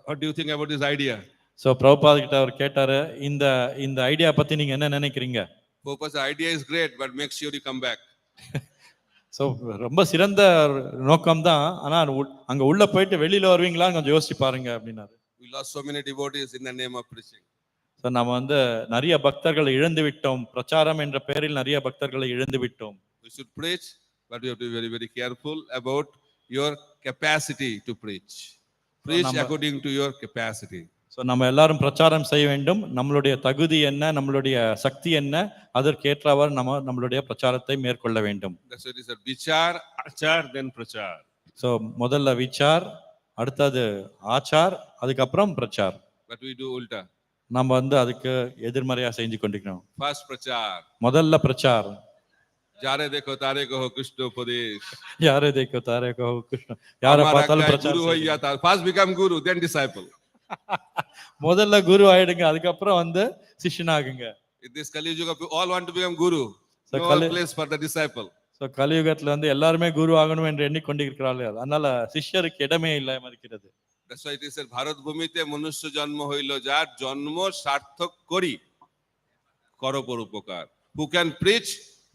what do you think about this idea? So Prabhupad கிட்ட அவர் கேட்டாரு, இந்த இந்த ஐடியா பத்தி நீங்க என்ன நினைக்கிறீங்க? Prabhupada's idea is great, but make sure you come back. So ரொம்ப சிறந்த நோக்கம் தான், ஆனா அங்க உள்ள போயிட்டு வெளியில வருவீங்களான்னு கொஞ்சம் யோசிச்சு பாருங்க அப்படின்னாரு. We lost so many devotees in the name of preaching. So நம்ம வந்து நிறைய பக்தர்களை இழந்து விட்டோம், பிரச்சாரம் என்ற பெயரில் நிறைய பக்தர்களை இழந்து விட்டோம். We should preach, but we have to be very, very careful about your capacity to preach. Preach according to your capacity. So நம்ம எல்லாரும் பிரச்சாரம் செய்ய வேண்டும். நம்மளுடைய தகுதி என்ன, நம்மளுடைய சக்தி என்ன, அதற்கேற்றவாறு நம்மளுடைய பிரச்சாரத்தை மேற்கொள்ள வேண்டும். That's what it is. Vichar, achar, then prachar. So முதல்ல விசார், அடுத்தது ஆச்சார், அதுக்கப்புறம் பிரச்சார். But we do ulta. நம்ம வந்து அதுக்கு எதிர்மறையா செஞ்சு கொண்டிருக்கிறோம். First prachar. முதல்ல பிரச்சார். Jare dekho tare ko Krishna upadesh. யாரை தேக்கோ தாரே கோ கிருஷ்ண, யாரை பார்த்தாலும் Guru பிரச்சாரம் hoy jata. First become guru, then disciple. முதல்ல குரு ஆயிடுங்க, அதுக்கப்புறம் வந்து சிஷ்யனாகுங்க. In this Kali Yuga, all want to become guru. So No place for the disciple. So கலியுகத்துல வந்து எல்லாருமே குரு ஆகணும் என்று எண்ணிக்கொண்டிருக்கிறார்கள். அதனால சிஷ்யருக்கு இடமே இல்லாம இருக்கிறது. That's why it is said, Bharat Bhumite Manusya Janma hoilo jar janmo sarthak kori karo porupokar. Who can preach?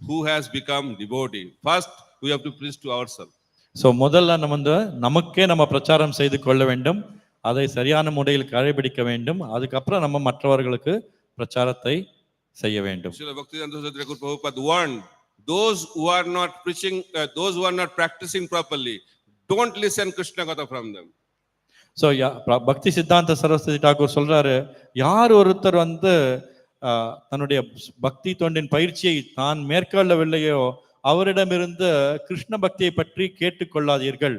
Who has become devotee? First, we have to preach to ourselves. So முதல்ல நம்ம வந்து நமக்கே நம்ம பிரச்சாரம் செய்து கொள்ள வேண்டும், அதை சரியான முறையில் கடைபிடிக்க வேண்டும், அதுக்கப்புறம் நம்ம மற்றவர்களுக்கு பிரச்சாரத்தை செய்ய வேண்டும். Srila Bhaktivedanta Saraswati Thakur Prabhupada warned those who are not preaching, those who are not practicing properly, don't listen Krishna Katha from them. So பக்தி சித்தாந்த சரஸ்வதி டாக்கூர் சொல்றாரு, யார் ஒருத்தர் வந்து தன்னுடைய பக்தி தொண்டின் பயிற்சியை தான் மேற்கொள்ளவில்லையோ அவரிடமிருந்து கிருஷ்ண பக்தியை பற்றி கேட்டுக்கொள்ளாதீர்கள்.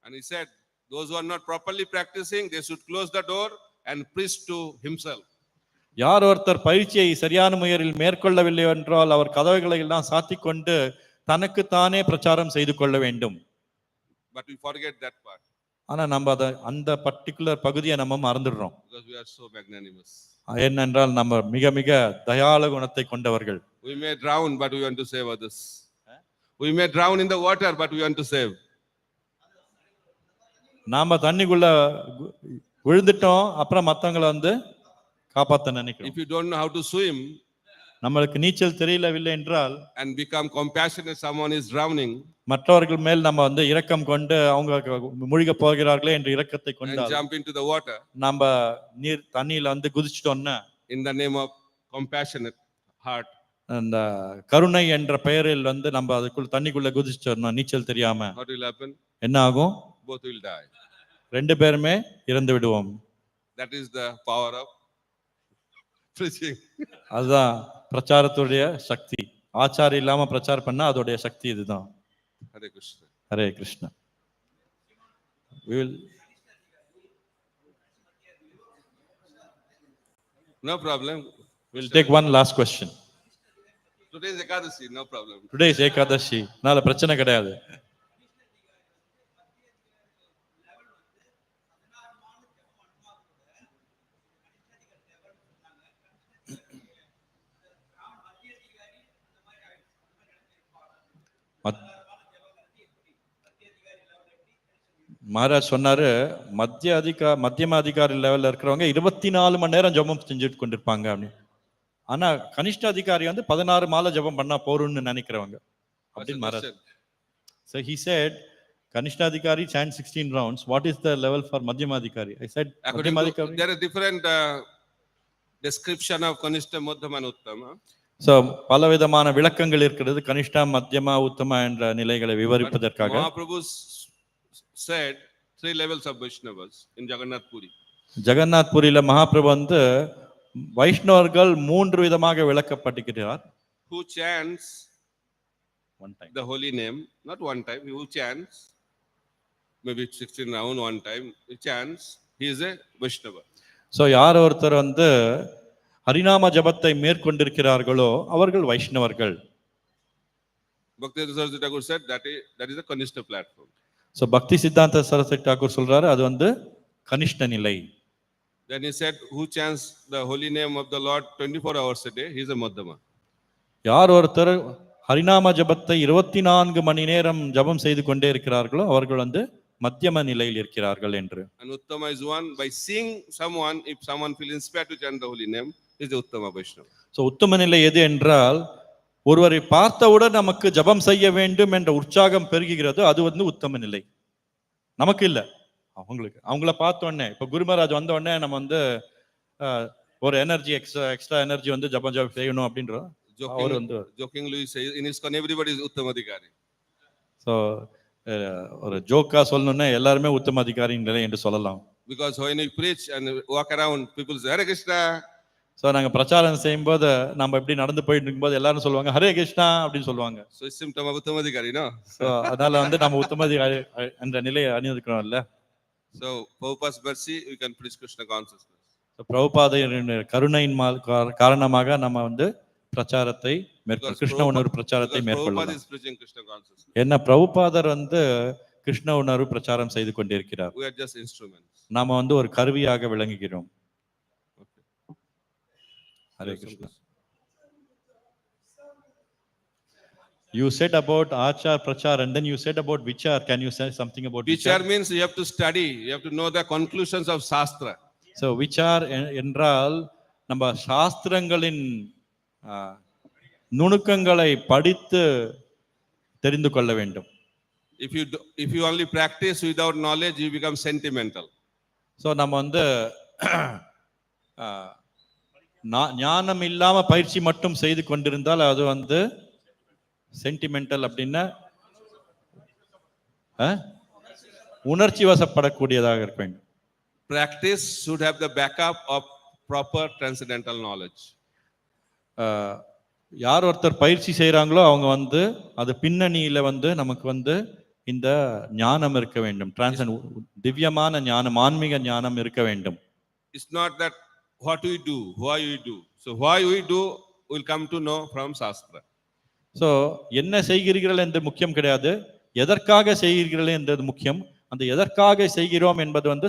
And he said, those who are not properly practicing, they should close the door and preach to himself. யார் ஒருத்தர் பயிற்சியை சரியான முறையில் மேற்கொள்ளவில்லை என்றால் அவர் கதவுகளை எல்லாம் சாத்திக் கொண்டு தனக்குத்தானே பிரச்சாரம் செய்து கொள்ள வேண்டும். But we forget that part. ஆனா நம்ம அந்த பர்டிகுலர் பகுதியை நம்ம மறந்துடுறோம். Because we are so magnanimous. ஏனென்றால் நம்ம மிக மிக தயாள குணத்தை கொண்டவர்கள். We may drown, but we want to save others. We may drown in the water, but we want to save. நாம தண்ணிக்குள்ள விழுந்துட்டோம், அப்புறம் மத்தவங்களை வந்து காப்பாத்த நினைக்கிறோம். If you don't know how to swim, நம்மளுக்கு நீச்சல் தெரியவில்லை என்றால் and become compassionate, someone is drowning, மற்றவர்கள் மேல் நம்ம வந்து இரக்கம் கொண்டு அவங்க மூழ்க போகிறார்களே என்ற இரக்கத்தை and கொண்டு jump into the water, நம்ம நீர் தண்ணியில வந்து குதிச்சிட்டோம்னா, in the name of compassionate heart, அந்த கருணை என்ற பெயரில் வந்து நம்ம அதுக்குள்ள தண்ணிக்குள்ள குதிச்சிட்டோம்னா நீச்சல் தெரியாம what will happen? என்ன ஆகும்? Both will die. ரெண்டு பேருமே இறந்து விடுவோம். That is the power of preaching. அதுதான் பிரச்சாரத்துடைய சக்தி. ஆச்சாரம் இல்லாம பிரச்சாரம் பண்ணா அதோடைய சக்தி இதுதான். Hare Krishna. Hare Krishna. We will... No problem. We'll take one last question. Today is Ekadashi, no problem. Today is Ekadashi, நாளை பிரச்சனை கிடையாது. மகாராஜ் சொன்னாரு, மத்தியம அதிகாரி லெவல்ல இருக்கிறவங்க 24 மணி நேரம் ஜெபம் செஞ்சுட்டு கொண்டிருப்பாங்க அப்படின்னு. ஆனா கனிஷ்ட அதிகாரி வந்து 16 மாலை ஜெபம் பண்ணா போறோம்னு நினைக்கிறவங்க அப்படின்னு Maharaj. So he said, Kanishta Adhikari chant 16 rounds. What is the level for Madhyama Adhikari? I said, According to, there is different description of Kanishta, Madhyama and Uttama. So பலவிதமான விளக்கங்கள் இருக்கிறது கனிஷ்டா, மத்தியமா, உத்தமா என்ற நிலைகளை விவரிப்பதற்காக. Mahaprabhu said 3 levels of Vaishnavas in Jagannath Puri. Jagannath புரியில மகாபிரபு வந்து வைஷ்ணவர்கள் 3 விதமாக விளக்கப்பட்டிருக்கிறார். who chants One time. the holy name, not one time, who chants, maybe 16 round one time, he chants, he is a Vaishnava. So யார் ஒருத்தர் வந்து ஹரிநாம ஜபத்தை மேற்கொண்டிருக்கிறார்களோ அவர்கள் வைஷ்ணவர்கள். Bhakti Saraswati Thakur said that is a Kanishta platform. So பக்தி சித்தாந்த சரஸ்வதி தாக்கூர் சொல்றாரு அது வந்து கனிஷ்ட நிலை. Then he said, who chants the holy name of the Lord 24 hours a day, he is a Madhyama. யார் ஒருத்தர் ஹரிநாம ஜபத்தை 24 மணி நேரம் ஜபம் செய்து கொண்டே இருக்கிறார்களோ அவர்கள் வந்து மத்தியம நிலையில் இருக்கிறார்கள் என்று. And Uttama is one, by seeing someone, if someone feels inspired to chant the holy name, is the Uttama Vaishnava. So உத்தம நிலை எது என்றால் ஒருவரை பார்த்தவுடன் நமக்கு ஜபம் செய்ய வேண்டும் என்ற உற்சாகம் பெருகுகிறது, அது வந்து உத்தம நிலை. நமக்கு இல்லை, அவங்களுக்கு. அவங்கள பார்த்தோடனே இப்போ குருமராஜ் வந்த உடனே நம்ம வந்து ஒரு எனர்ஜி எக்ஸ்ட்ரா எனர்ஜி வந்து ஜபம் செய்யணும் அப்படின்றோம். அவர் வந்து jokingly say in ISKCON everybody is Uttamadhikari. So ஒரு ஜோக்கா சொல்லணும்னா எல்லாருமே உத்தம அதிகாரி நிலை என்று சொல்லலாம். Because when we preach and walk around, people say Hare Krishna. So நாங்கள் பிரச்சாரம் செய்யும்போது நம்ம எப்படி நடந்து போயிட்டு இருக்கும்போது எல்லாரும் சொல்லுவாங்க ஹரே கிருஷ்ணா அப்படின்னு சொல்லுவாங்க. So it's symptom of Uttamadhikari, no? So அதனால வந்து நம்ம உத்தம அதிகாரி என்ற நிலையை அணிந்திருக்கிறோம்ல. So Prabhupada's mercy, we can preach Krishna consciousness. So பிரபுபாதையின் கருணையின் காரணமாக நம்ம வந்து பிரச்சாரத்தை கிருஷ்ண உணர்வு பிரச்சாரத்தை மேற்கொள்ளலாம். என்ன பிரபுபாதர் வந்து கிருஷ்ண உணர்வு பிரச்சாரம் செய்து கொண்டிருக்கிறார். We are just instruments. நாம வந்து ஒரு கருவியாக விளங்குகிறோம். Hare Krishna. You said about Achar Prachar and then you said about Vichar. Can you say something about Vichar? Vichar means you have to study, you have to know the conclusions of Shastra. So Vichar என்றால் நம்ம சாஸ்திரங்களின் நுணுக்கங்களை படித்து தெரிந்து கொள்ள வேண்டும். If you only practice without knowledge, you become sentimental. So நம்ம வந்து ஞானம் இல்லாம பயிற்சி மட்டும் செய்து கொண்டிருந்தால் அது வந்து சென்டிமெண்டல் அப்படின்னா உணர்ச்சி வசப்படக்கூடியதாக இருக்க வேண்டும். Practice should have the backup of proper transcendental knowledge. யார் ஒருத்தர் பயிற்சி செய்யறாங்களோ அவங்க வந்து அது பின்னணியில வந்து நமக்கு வந்து இந்த ஞானம் இருக்க வேண்டும். திவ்யமான ஞானம், ஆன்மீக ஞானம் இருக்க வேண்டும். It's not that what we do, why we do. So why we do will come to know from Shastra. So என்ன செய்கிறீர்கள் என்று முக்கியம் கிடையாது, எதற்காக செய்கிறீர்கள் என்றது முக்கியம். அந்த எதற்காக செய்கிறோம் என்பது வந்து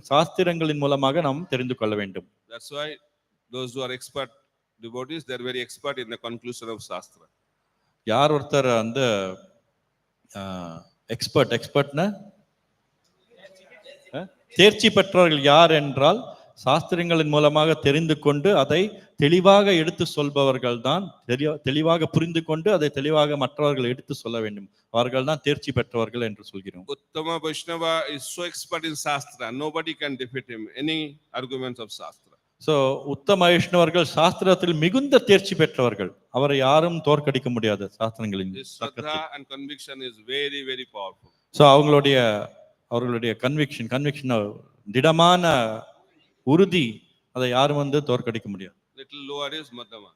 சாஸ்திரங்களின் மூலமாக நாம் தெரிந்து கொள்ள வேண்டும். That's why those who are expert devotees, they are very expert in the conclusion of Shastra. யார் ஒருத்தர் அந்த எக்ஸ்பர்ட்னா தேர்ச்சி பெற்றவர்கள் யார் என்றால் சாஸ்திரங்களின் மூலமாக தெரிந்து கொண்டு அதை தெளிவாக எடுத்து சொல்பவர்கள் தான், தெளிவாக புரிந்து கொண்டு அதை தெளிவாக மற்றவர்கள் எடுத்து சொல்ல வேண்டும். அவர்கள் தான் தேர்ச்சி பெற்றவர்கள் என்று சொல்கிறோம். Uttama Vaishnava is so expert in Shastra, nobody can defeat him, any arguments of Shastra. So உத்தம வைஷ்ணவர்கள் சாஸ்திரத்தில் மிகுந்த தேர்ச்சி பெற்றவர்கள், அவரை யாரும் தோற்கடிக்க முடியாது சாஸ்திரங்களின். Shraddha and conviction is very very powerful. So அவர்களுடைய கன்விக்ஷன் திடமான உறுதி, அதை யாரும் வந்து தோற்கடிக்க முடியாது. Little lower is Madhyama.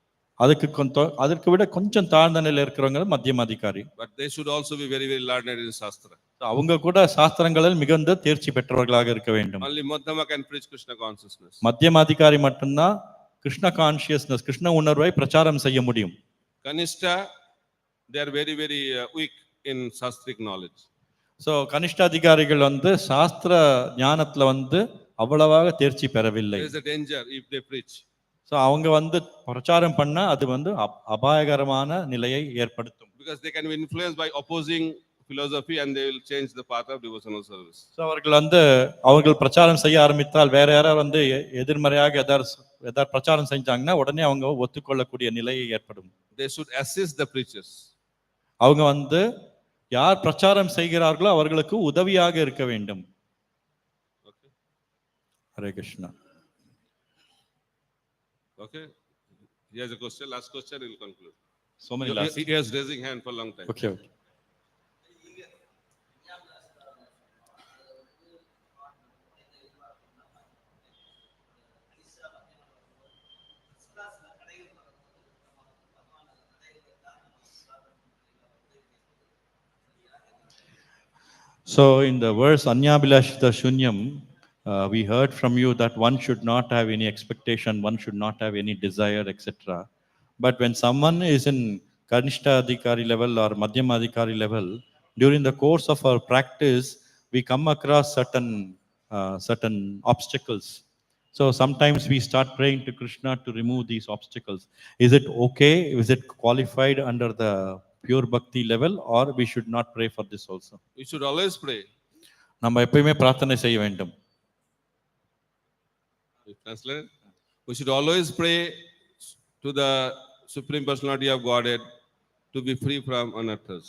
அதற்கு விட கொஞ்சம் தாழ்ந்த நிலையில் இருக்கிறவங்க மத்தியம அதிகாரி. But they should also be very very learned in Shastra. அவங்க கூட சாஸ்திரங்களில் மிகுந்த தேர்ச்சி பெற்றவர்களாக இருக்க வேண்டும். Only Madhyama can preach Krishna consciousness. மத்தியம அதிகாரி மட்டும்தான் கிருஷ்ண கான்ஷியஸ்னஸ், கிருஷ்ண உணர்வை பிரச்சாரம் செய்ய முடியும். Kanishta, they are very very weak in Shastric knowledge. So கனிஷ்ட அதிகாரிகள் வந்து சாஸ்திர ஞானத்துல வந்து அவ்வளவாக தேர்ச்சி பெறவில்லை. There is a danger if they preach. So அவங்க வந்து பிரச்சாரம் பண்ணா அது வந்து அபாயகரமான நிலையை ஏற்படுத்தும். Because they can be influenced by opposing philosophy and they will change the path of devotional service. So அவர்கள் பிரச்சாரம் செய்ய ஆரம்பித்தால் வேற யாராவது வந்து எதிர்மறையாக ஏதாவது பிரச்சாரம் செஞ்சாங்கன்னா உடனே அவங்க ஒத்துக்கொள்ளக்கூடிய நிலை ஏற்படும். They should assist the preachers. அவங்க வந்து யார் பிரச்சாரம் செய்கிறார்களோ அவர்களுக்கு உதவியாக இருக்க வேண்டும். Okay. Hare Krishna. Okay. Here's a question. Last question. We'll conclude. So many last. He has raising hand for a long time. Okay. So in the verse Anyabhilashita Shunyam, we heard from you that one should not have any expectation, one should not have any desire, etc. But when someone is in Kanishta Adhikari level or Madhyama Adhikari level, during the course of our practice, we come across certain obstacles. So sometimes we start praying to Krishna to remove these obstacles. Is it okay? Is it qualified under the pure bhakti level, or we should not pray for this also? We should always pray. நம்ம எப்பயுமே பிரார்த்தனை செய்ய வேண்டும். You translate? We should always pray to the Supreme Personality of Godhead to be free from anarthas.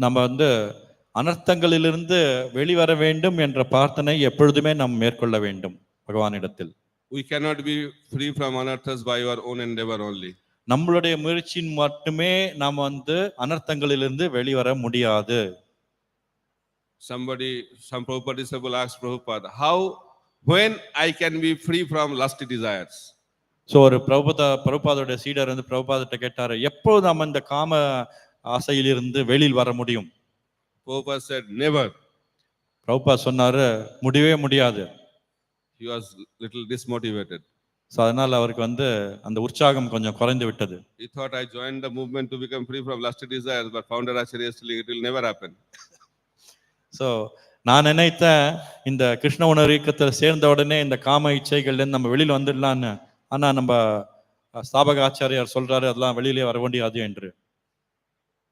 நம்ம வந்து அனர்த்தங்களிலிருந்து வெளிவர வேண்டும் என்ற பிரார்த்தனை எப்பொழுதுமே நாம் மேற்கொள்ள வேண்டும் பகவானிடத்தில். We cannot be free from anarthas by our own endeavor only. நம்மளுடைய முயற்சியின் மட்டுமே நாம் வந்து அனர்த்தங்களிலிருந்து வெளிவர முடியாது. Some Prabhupada disciple asked Prabhupada, when I can be free from lusty desires? So ஒரு பிரபுபாதோட சீடர் வந்து பிரபுபாதத்தை கேட்டாரு, எப்போது நம்ம இந்த காம ஆசையிலிருந்து வெளியில் வர முடியும்? Prabhupada said, never. பிரபுபாத் சொன்னாரு, முடியவே முடியாது. He was little dismotivated. So அதனால அவருக்கு வந்து அந்த உற்சாகம் கொஞ்சம் குறைந்து விட்டது. He thought I joined the movement to become free from lusty desires, but founder Acharya is telling it will never happen. So நான் நினைத்தேன் இந்த கிருஷ்ண உணர்வு இயக்கத்தில் சேர்ந்த உடனே இந்த காம இச்சைகள்லேருந்து நம்ம வெளியில் வந்துடலான்னு. ஆனால் நம்ம ஸ்தாபக ஆச்சாரியார் சொல்றாரு அதெல்லாம் வெளியிலே வர வேண்டியது என்று.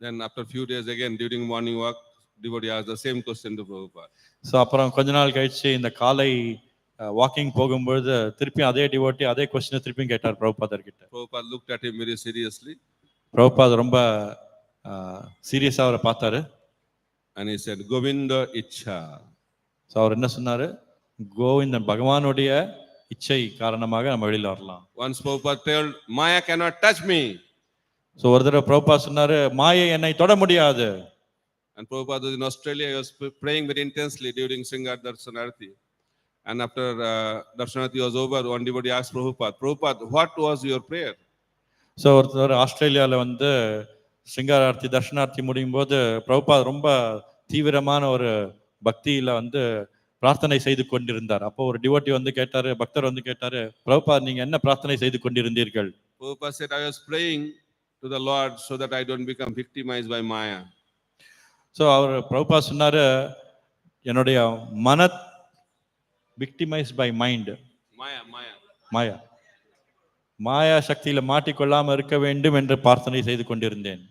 Then after few days again during morning walk, devotee asked the same question to Prabhupada. So அப்புறம் கொஞ்ச நாள் கழிச்சு இந்த காலை வாக்கிங் போகும்பொழுது திருப்பி அதே டிவோட்டி அதே கொஸ்டினை திருப்பியும் கேட்டார் பிரபுபாதர் கிட்ட. Prabhupada looked at him very seriously. Prabhupad ரொம்ப சீரியஸா அவரை பார்த்தாரு. And he said, Govinda Ichha. So அவர் என்ன சொன்னாரு, கோவிந்தன் பகவானுடைய இச்சை காரணமாக நம்ம வெளியில் வரலாம். Once Prabhupada told, Maya cannot touch me. So ஒரு தடவை பிரபுபாத் சொன்னாரு, மாயை என்னை தொட முடியாது. And Prabhupada was in Australia. He was praying very intensely during Sringar Darshanarthi. And after Darshanarthi was over, one devotee asked Prabhupada, what was your prayer? So ஒருத்தர் ஆஸ்திரேலியாவில் வந்து ஸ்ருங்காரார்த்தி தர்ஷனார்த்தி முடியும் போது பிரபுபாத் ரொம்ப தீவிரமான ஒரு பக்தியில வந்து பிரார்த்தனை செய்து கொண்டிருந்தார். அப்போ ஒரு டிவோட்டி வந்து கேட்டாரு, பக்தர் வந்து கேட்டாரு, பிரபுபாத் நீங்க என்ன பிரார்த்தனை செய்து கொண்டிருந்தீர்கள்? Prabhupada said, I was praying to the Lord so that I don't become victimized by Maya. So அவர் பிரபுபாத் சொன்னாரு, என்னுடைய மன victimized by mind. மாயா சக்தியில மாட்டிக்கொள்ளாம இருக்க வேண்டும் என்று பிரார்த்தனை செய்து கொண்டிருந்தேன்.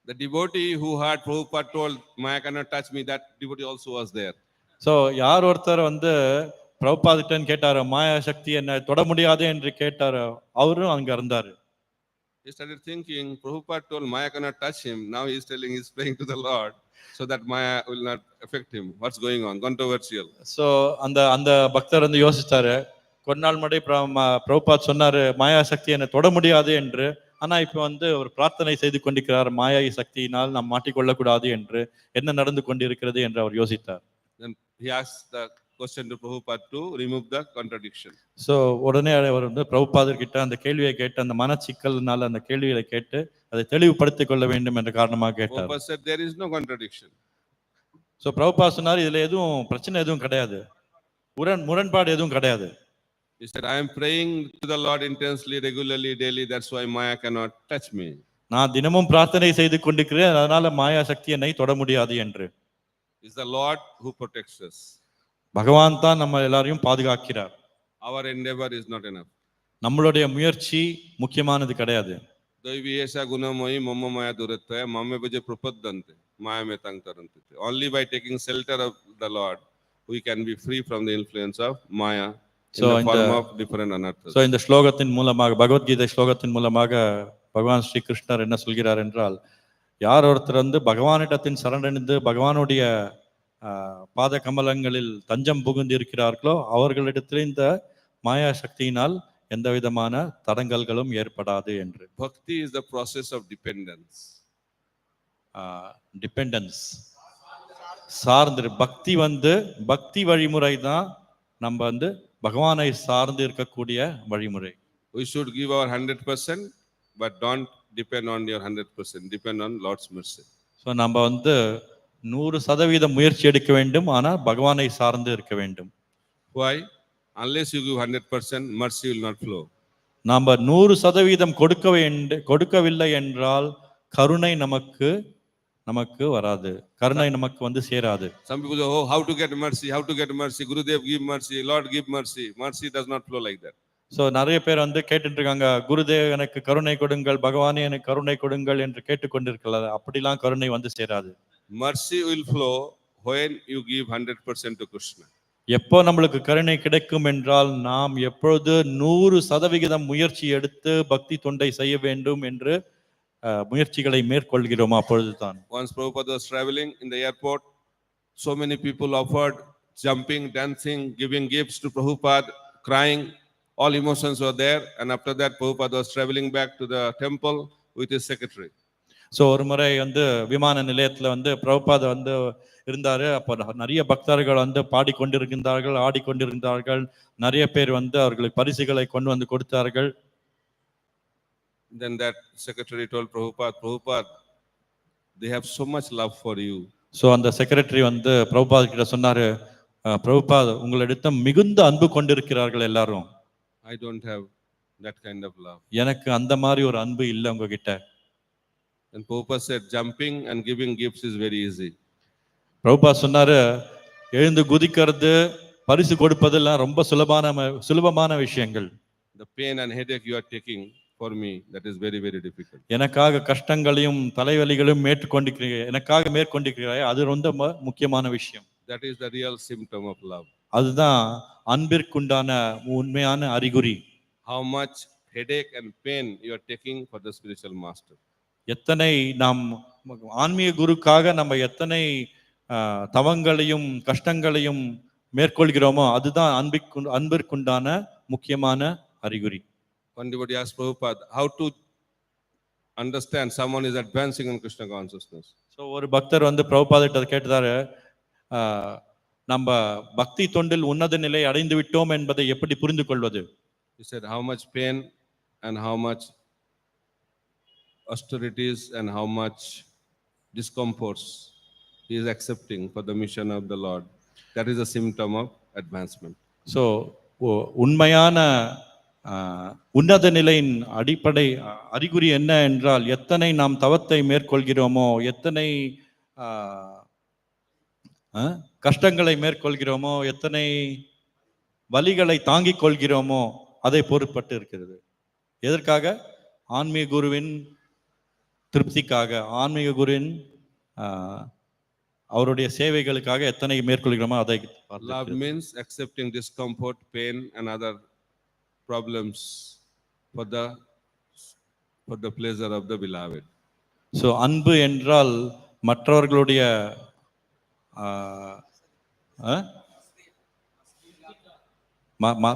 The devotee who had Prabhupada told, Maya cannot touch me, that devotee also was there. So யார் ஒருத்தர் வந்து பிரபுபாதிட்டன்னு கேட்டாரு, மாயா சக்தி என்ன தொட முடியாது என்று கேட்டாரு, அவரும் அங்க இருந்தாரு. He started thinking, Prabhupada told Maya cannot touch him. Now he is telling, he is praying to the Lord so that Maya will not affect him. What's going on? Controversial. So அந்த பக்தர் வந்து யோசிச்சாரு, கொஞ்ச நாள் முன்னாடி பிரபுபாத் சொன்னாரு மாயா சக்தி என்னை தொட முடியாது என்று. ஆனா இப்ப வந்து ஒரு பிரார்த்தனை செய்து கொண்டிருக்கிறார், மாயா சக்தியினால் நாம் மாட்டிக்கொள்ளக்கூடாது என்று. என்ன நடந்து கொண்டிருக்கிறது என்று அவர் யோசித்தார். Then he asked the question to Prabhupada to remove the contradiction. So உடனே அவர் வந்து பிரபுபாதர் கிட்ட அந்த கேள்வியை கேட்டு, அந்த மனச்சிக்கல்னால அந்த கேள்விகளை கேட்டு அதை தெளிவுபடுத்திக் கொள்ள வேண்டும் என்ற காரணமாக கேட்டார். Prabhupada said there is no contradiction. So Prabhupad சொன்னார், இதுல எதுவும் பிரச்சனை எதுவும் கிடையாது, முரண்பாடு எதுவும் கிடையாது. He said, I am praying to the Lord intensely, regularly, daily. That's why Maya cannot touch me. நான் தினமும் பிரார்த்தனை செய்து கொண்டிருக்கிறேன், அதனால மாயா சக்தி என்னை தொட முடியாது என்று. It's the Lord who protects us. பகவான் தான் நம்ம எல்லாரையும் பாதுகாக்கிறார். Our endeavor is not enough. நம்மளுடைய முயற்சி முக்கியமானது கிடையாது. Daivyesha gunamoyi mamma maya duratya mamme baje prapaddante maya me tang tarante. Only by taking shelter of the Lord we can be free from the influence of Maya in the form of different anarthas. So இந்த ஸ்லோகத்தின் மூலமாக, பகவத்கீதை ஸ்லோகத்தின் மூலமாக பகவான் ஸ்ரீ கிருஷ்ணர் என்ன சொல்கிறார் என்றால், யார் ஒருத்தர் வந்து பகவானிடத்தின் சரணடைந்து பகவானுடைய பாத கமலங்களில் தஞ்சம் புகுந்து இருக்கிறார்களோ அவர்களிடத்தில் இந்த மாயா சக்தியினால் எந்த விதமான தடங்கல்களும் ஏற்படாது என்று. Bhakti is the process of dependence. Dependence சார்ந்து, பக்தி வந்து பக்தி வழிமுறை தான் நம்ம வந்து பகவானை சார்ந்து இருக்கக்கூடிய வழிமுறை. We should give our 100%, but don't depend on your 100%. Depend on Lord's mercy. So நம்ம வந்து 100% முயற்சி எடுக்க வேண்டும், ஆனால் பகவானை சார்ந்து இருக்க வேண்டும். Why? Unless you give 100%, mercy will not flow. நாம் 100% கொடுக்கவில்லை என்றால் கருணை நமக்கு வராது, கருணை நமக்கு வந்து சேராது. Some people say, oh, how to get mercy, how to get mercy, Gurudev give mercy, Lord give mercy. Mercy does not flow like that. So நிறைய பேர் வந்து கேட்டுட்டு இருக்காங்க, குருதேவ் எனக்கு கருணை கொடுங்கள், பகவானே எனக்கு கருணை கொடுங்கள் என்று கேட்டுக்கொண்டிருக்கிறார். அப்படிலாம் கருணை வந்து சேராது. Mercy will flow when you give 100% to Krishna. எப்போ நம்மளுக்கு கருணை கிடைக்கும் என்றால் நாம் எப்பொழுது 100% முயற்சி எடுத்து பக்தி தொண்டை செய்ய வேண்டும் என்று முயற்சிகளை மேற்கொள்கிறோமோ அப்பொழுதுதான். Once Prabhupada was traveling in the airport, so many people offered jumping, dancing, giving gifts to Prabhupada, crying. All emotions were there, and after that Prabhupada was traveling back to the temple with his secretary. So ஒரு முறை வந்து விமான நிலையத்தில் வந்து பிரபுபாத வந்து இருந்தார். அப்போ நிறைய பக்தர்கள் வந்து பாடிக்கொண்டிருந்தார்கள், ஆடிக்கொண்டிருந்தார்கள். நிறைய பேர் வந்து அவர்களுக்கு பரிசுகளை கொண்டு வந்து கொடுத்தார்கள். Then that secretary told Prabhupada, they have so much love for you. So அந்த செக்ரட்டரி வந்து பிரபுபாத கிட்ட சொன்னாரு, பிரபுபாத உங்களிடத்தில் மிகுந்த அன்பு கொண்டிருக்கிறார்கள் எல்லாரும். I don't have that kind of love. எனக்கு அந்த மாதிரி ஒரு அன்பு இல்லை உங்ககிட்ட. And Prabhupada said, jumping and giving gifts is very easy. Prabhupada சொன்னாரு, எழுந்து குதிக்கிறது, பரிசு கொடுப்பதெல்லாம் ரொம்ப சுலபமான விஷயங்கள். The pain and headache you are taking for me, that is very, very difficult. எனக்காக கஷ்டங்களையும் தலைவலிகளையும் எனக்காக மேற்கொண்டிருக்கிறாய், அது ரொம்ப முக்கியமான விஷயம். That is the real symptom of love. அதுதான் அன்பிற்குண்டான உண்மையான அறிகுறி. How much headache and pain you are taking for the spiritual master. எத்தனை நாம் ஆன்மீக குருக்காக நம்ம எத்தனை தவங்களையும் கஷ்டங்களையும் மேற்கொள்கிறோமோ அதுதான் அன்பிற்குண்டான முக்கியமான அறிகுறி. One devotee asked Prabhupada, how to understand someone is advancing in Krishna consciousness. So ஒரு பக்தர் வந்து பிரபுபாதிட்ட கேட்டாரு, நம்ம பக்தி தொண்டில் உன்னத நிலை அடைந்து விட்டோம் என்பதை எப்படி புரிந்து கொள்வது? He said, how much pain and how much austerities and how much discomforts he is accepting for the mission of the Lord. That is a symptom of advancement. So, உண்மையான உன்னத நிலையின் அடிப்படை அறிகுறி என்ன என்றால், எத்தனை நாம் தவத்தை மேற்கொள்கிறோமோ, எத்தனை கஷ்டங்களை மேற்கொள்கிறோமோ, எத்தனை வலிகளை தாங்கிக் கொள்கிறோமோ அதை பொறுப்பட்டு இருக்கிறது. எதற்காக? ஆன்மீக குருவின் திருப்திக்காக, ஆன்மீக குருவின் அவருடைய சேவைகளுக்காக எத்தனை மேற்கொள்கிறோமோ அதை. Love means accepting discomfort, pain and other problems for the pleasure of the beloved. So அன்பு என்றால் மற்றவர்களுடைய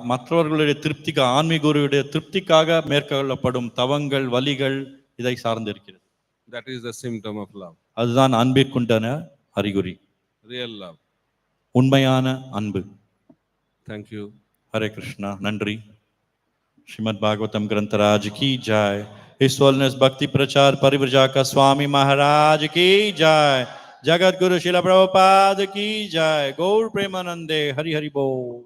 மற்றவர்களுடைய திருப்திக்கு, ஆன்மீக குருவுடைய திருப்திக்காக மேற்கொள்ளப்படும் தவங்கள், வலிகள் இதை சார்ந்து இருக்கிறது. That is the symptom of love. அதுதான் அன்பிற்குண்டான அறிகுறி. Real love. உண்மையான அன்பு. Thank you. ஹரே கிருஷ்ணா. நன்றி. श्रीमद् भागवतम ग्रंथराज की जय। इस होलनेस भक्ति प्रचार परिव्रजा का स्वामी महाराज की जय। जगत गुरु शिला प्रभुपाद की जय। गौर प्रेमानंदे हरि हरि बोल।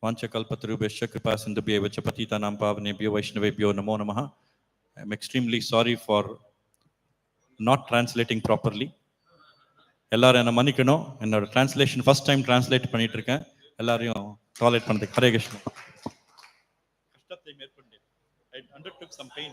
वांछकल्पतरुभ्यश्च कृपा सिन्धुभ्येव च पतितानां पावनेभ्यो वैष्णवेभ्यो नमो नमः. I am extremely sorry for not translating properly. எல்லாரும் என்ன மன்னிக்கணும், என்னோட டிரான்ஸ்லேஷன் ஃபர்ஸ்ட் டைம் டிரான்ஸ்லேட் பண்ணிட்டு இருக்கேன். எல்லாரையும் டாலரேட் பண்ணதுக்கு ஹரே கிருஷ்ணா. கஷ்டத்தை மேற்கொண்டேன். I undertook some pain.